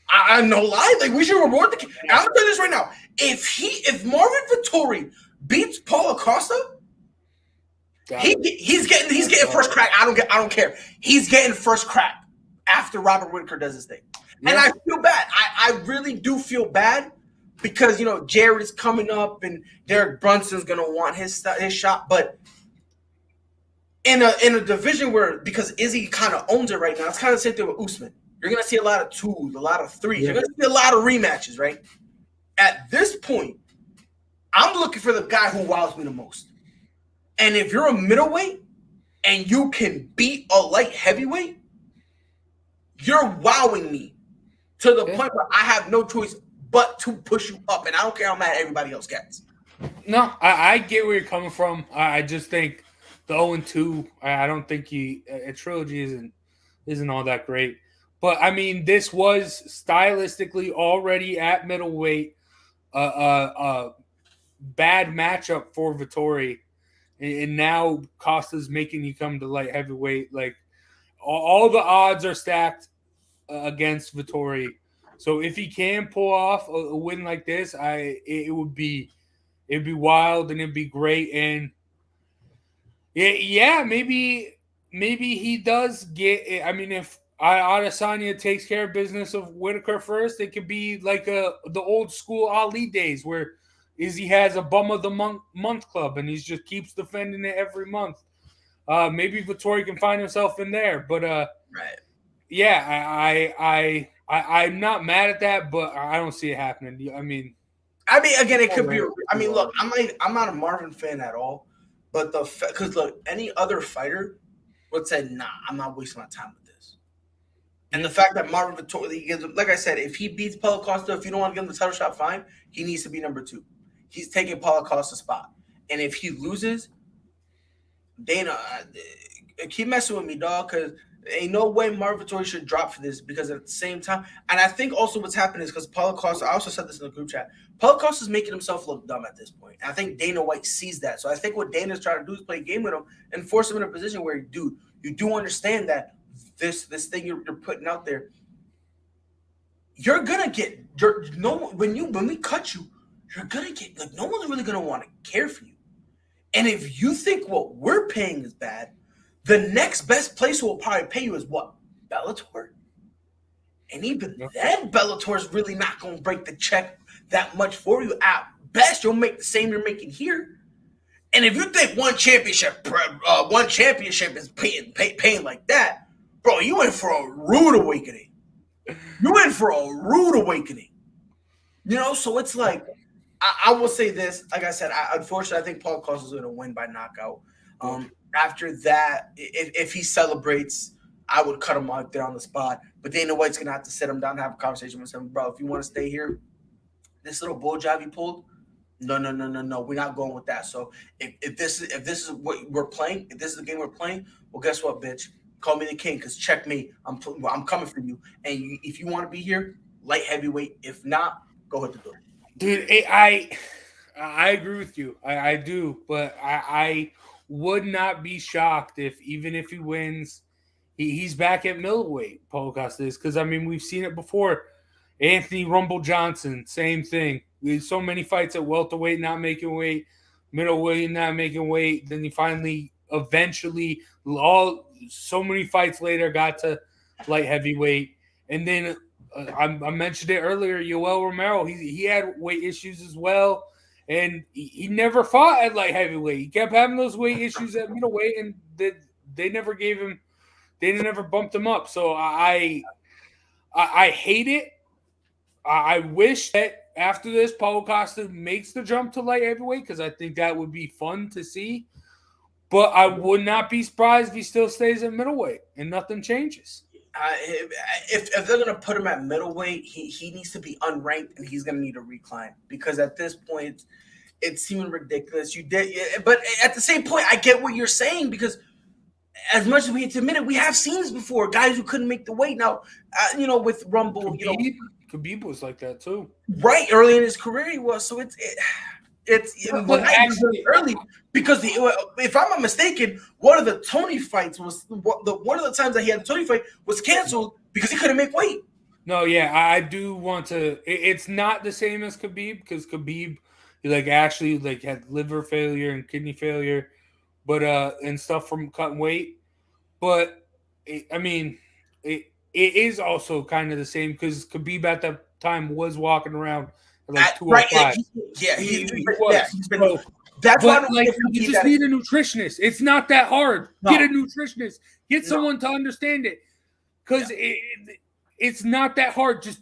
I'm no lie. Like, we should reward the kid. And I'm gonna tell you this right now. If Marvin Vettori beats Paulo Costa, he's getting first crack. I don't care. He's getting first crack after Robert Whitaker does his thing. Yeah. And I feel bad. I really do feel bad because Jared is coming up and Derek Brunson's gonna want his shot, but in a division where, because Izzy kind of owns it right now, it's kind of the same thing with Usman. You're going to see a lot of twos, a lot of threes. You're going to see a lot of rematches, right? At this point, I'm looking for the guy who wows me the most. And if you're a middleweight and you can beat a light heavyweight, you're wowing me to the point where I have no choice but to push you up. And I don't care how mad everybody else gets. No, I get where you're coming from. I just think the 0-2. I don't think a trilogy isn't all that great. But I mean, this was stylistically already at middleweight a bad matchup for Vettori, and now Costa's making you come to light heavyweight. Like all the odds are stacked against Vettori. So if he can pull off a win like this, it would be wild and it'd be great. And yeah, maybe he does get it. I mean, if Adesanya takes care of business of Whitaker first, it could be like the old school Ali days where Izzy has a bum of the month club and he just keeps defending it every month. Maybe Vettori can find himself in there, but right. Yeah, I'm not mad at that, but I don't see it happening. I mean, again, it could be. I mean, look, I'm not a Marvin fan at all, but because look, any other fighter would say, nah, I'm not wasting my time with this. And the fact that Marvin Vettori, like I said, if he beats Paulo Costa, if you don't want to give him the title shot, fine. He needs to be number 2. He's taking Paulo Costa's spot. And if he loses, Dana, keep messing with me, dog, because ain't no way Marvin Vettori should drop for this, because at the same time, and I think also what's happening is because Paulo Costa, I also said this in the group chat, Paulo Costa is making himself look dumb at this point. And I think Dana White sees that. So I think what Dana's trying to do is play a game with him and force him in a position where, dude, you do understand that this thing you're putting out there, you're gonna get when we cut you, you're gonna get like no one's really gonna want to care for you. And if you think what we're paying is bad, the next best place will probably pay you is what? Bellator. And even then, Bellator's really not going to break the check that much for you. At best, you'll make the same you're making here. And if you think one championship is paying like that, bro, you in for a rude awakening. You in for a rude awakening. You know, so it's like, I will say this. Like I said, unfortunately, I think Paul Costa is going to win by knockout. After that, if he celebrates, I would cut him out there on the spot. But Dana White's going to have to sit him down and have a conversation with him. Bro, if you want to stay here, this little bull job you pulled, no. We're not going with that. So if this is what we're playing, if this is the game we're playing, well, guess what, bitch? Call me the king, because check me. I'm coming for you. And if you want to be here, light heavyweight. If not, go hit the door. Dude, I agree with you. I do. But I would not be shocked even if he wins, he's back at middleweight, Paulo Costa is. Because, I mean, we've seen it before. Anthony Rumble Johnson, same thing. We had so many fights at welterweight not making weight, middleweight not making weight. Then he finally, eventually, so many fights later, got to light heavyweight. And then I mentioned it earlier, Yoel Romero, he had weight issues as well. And he never fought at light heavyweight. He kept having those weight issues at middleweight, and they never gave him – they never bumped him up. So I hate it. I wish that after this, Paulo Costa makes the jump to light heavyweight, because I think that would be fun to see. But I would not be surprised if he still stays at middleweight and nothing changes. If they're going to put him at middleweight, he needs to be unranked, and he's going to need a recline, because at this point, it's seeming ridiculous. But at the same point, I get what you're saying, because as much as we hate to admit it, we have seen this before. Guys who couldn't make the weight. Now, with Rumble, Khabib was like that too. Right, early in his career he was. So it's actually early, because if I'm not mistaken, one of the Tony fights was one of the times that he had a Tony fight was canceled because he couldn't make weight. No, yeah, I do want to. It's not the same as Khabib, because Khabib, he actually had liver failure and kidney failure, but and stuff from cutting weight. But it is also kind of the same, because Khabib at that time was walking around at 205. He was. That's why you just need a nutritionist. It's not that hard. No. Get a nutritionist. Get someone to understand it, because it's not that hard. Just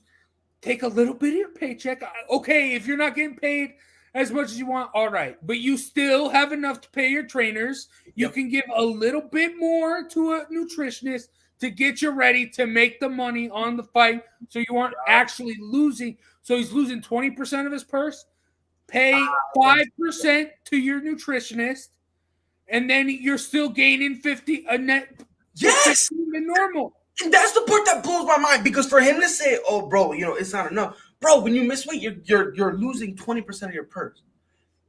take a little bit of your paycheck. Okay, if you're not getting paid as much as you want, all right, but you still have enough to pay your trainers. You can give a little bit more to a nutritionist to get you ready to make the money on the fight so you aren't actually losing. So he's losing 20% of his purse. Pay 5% to your nutritionist, and then you're still gaining 50 a net. Yes, than normal. And that's the part that blows my mind, because for him to say, "Oh, bro, it's not enough, bro." When you miss weight, you're losing 20% of your purse.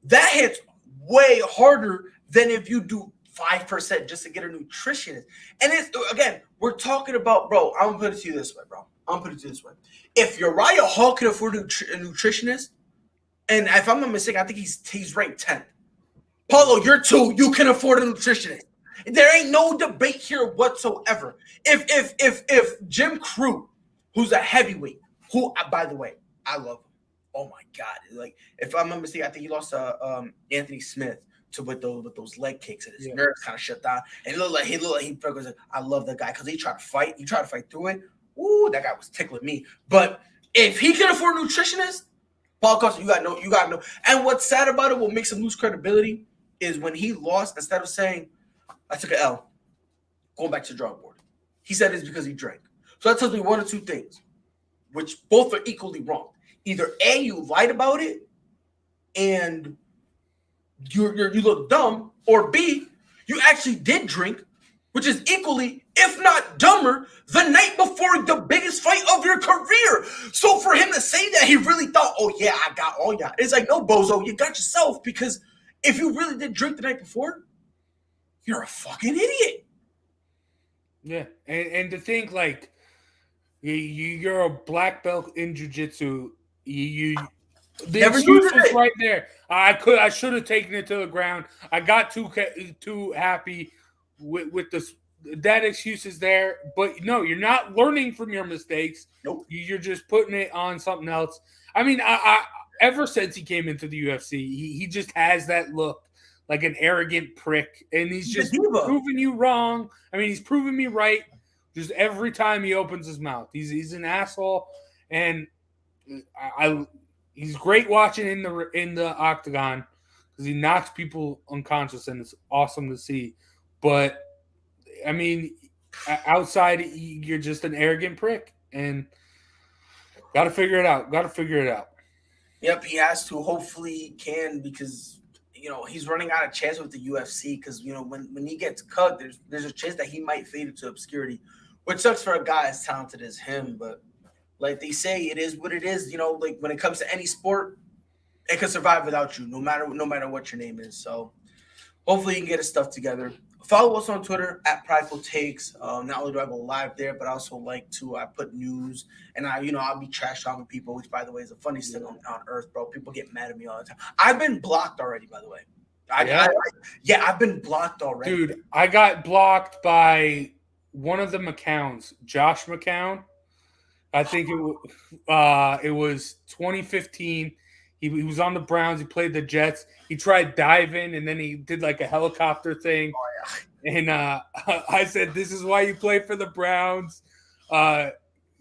That hits way harder than if you do 5% just to get a nutritionist. And it's, again, we're talking about, bro. I'm gonna put it to you this way, bro. If Uriah Hall could afford a nutritionist, and if I'm not mistaken, I think he's ranked 10th. Paulo, you're 2. You can afford a nutritionist. There ain't no debate here whatsoever. If Jim Crew, who's a heavyweight, who, by the way, I love him. Oh my God! Like, if I'm not mistaken, I think he lost to Anthony Smith with those leg kicks, and his nerves kind of shut down. And he looked like he like, I love that guy because he tried to fight. He tried to fight through it. Ooh, that guy was tickling me. But if he can afford a nutritionist, Paul Costa, you got no. And what's sad about it, what makes him lose credibility, is when he lost, instead of saying, "I took an L, going back to the drawing board," he said it's because he drank. So that tells me one or two things, which both are equally wrong. Either A, you lied about it and you look dumb, or B, you actually did drink, which is equally, if not dumber, the night before the biggest fight of your career. So for him to say that, he really thought, "Oh yeah, I got all y'all." It's like, no, bozo, you got yourself, because if you really did drink the night before, you're a fucking idiot. Yeah, and to think, like, you're a black belt in jiu-jitsu. The excuse was right there. I should have taken it to the ground. I got too happy with this. That excuse is there, but no, you're not learning from your mistakes. Nope. You're just putting it on something else. I mean, I ever since he came into the UFC, he just has that look, like an arrogant prick, and he's just proving you wrong. I mean, he's proving me right just every time he opens his mouth. He's an asshole, and he's great watching in the octagon because he knocks people unconscious, and it's awesome to see. But I mean, outside, you're just an arrogant prick, and got to figure it out. Yep, he has to. Hopefully, he can, because he's running out of chance with the UFC. Because when he gets cut, there's a chance that he might fade into obscurity, which sucks for a guy as talented as him. But like they say, it is what it is. Like when it comes to any sport, it can survive without you, no matter what your name is. So hopefully you can get his stuff together. Follow us on Twitter at Prideful Takes. Not only do I go live there, but I also like to put news, and I'll be trash talking people, which, by the way, is the funniest thing on earth, bro. People get mad at me all the time. I've been blocked already, by the way. I've been blocked already. Dude, I got blocked by one of the McCowns, Josh McCown. I think it was 2015. He was on the Browns. He played the Jets. He tried diving, and then he did like a helicopter thing. Oh, yeah. And I said, "This is why you play for the Browns."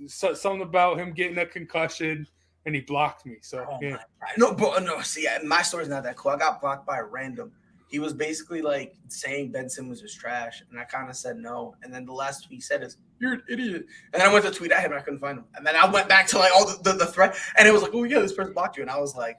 Something about him getting a concussion, and he blocked me. So yeah. No. See, my story's not that cool. I got blocked by a random. He was basically like saying Ben Simmons was trash, and I kind of said no. And then the last tweet he said is, "You're an idiot." And then I went to tweet at him, and I couldn't find him. And then I went back to like all the threat, and it was like, "Oh yeah, this person blocked you." And I was like,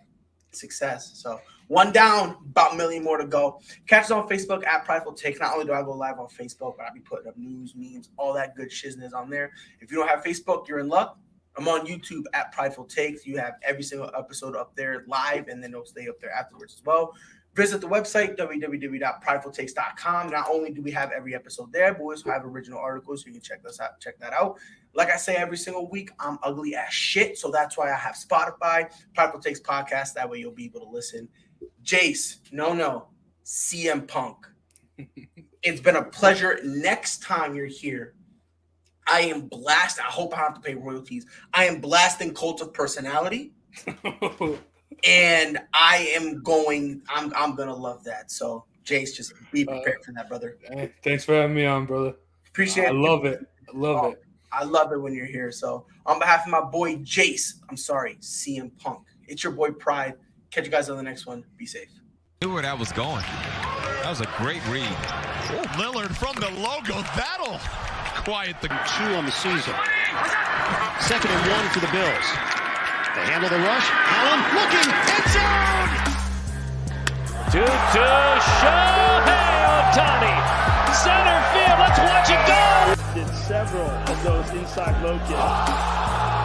"Success." So one down, about a million more to go. Catch us on Facebook at Prideful Takes. Not only do I go live on Facebook, but I'll be putting up news, memes, all that good shizness on there. If you don't have Facebook, you're in luck. I'm on YouTube at Prideful Takes. You have every single episode up there live, and then it'll stay up there afterwards as well. Visit the website, www.pridefultakes.com. Not only do we have every episode there, but we also have original articles, so you can check that out. Like I say every single week, I'm ugly as shit, so that's why I have Spotify, Prideful Takes Podcast. That way you'll be able to listen. Jace, no, CM Punk. It's been a pleasure. Next time you're here, I am blasting. I hope I have to pay royalties. I am blasting Cult of Personality. And I'm gonna love that. So Jace, just be prepared for that, brother. Hey, thanks for having me on, brother. Appreciate it. I love it. I love it when you're here. So on behalf of my boy Jace, CM Punk. It's your boy Pride. Catch you guys on the next one. Be safe. Knew where that was going. That was a great read. Oh, Lillard from the logo. That'll quiet the 2 on the season. 2nd and 1 for the Bills. They handle the rush. Allen looking, end zone! To Shohei Ohtani. Center field, let's watch it go! Did several of those inside low kicks.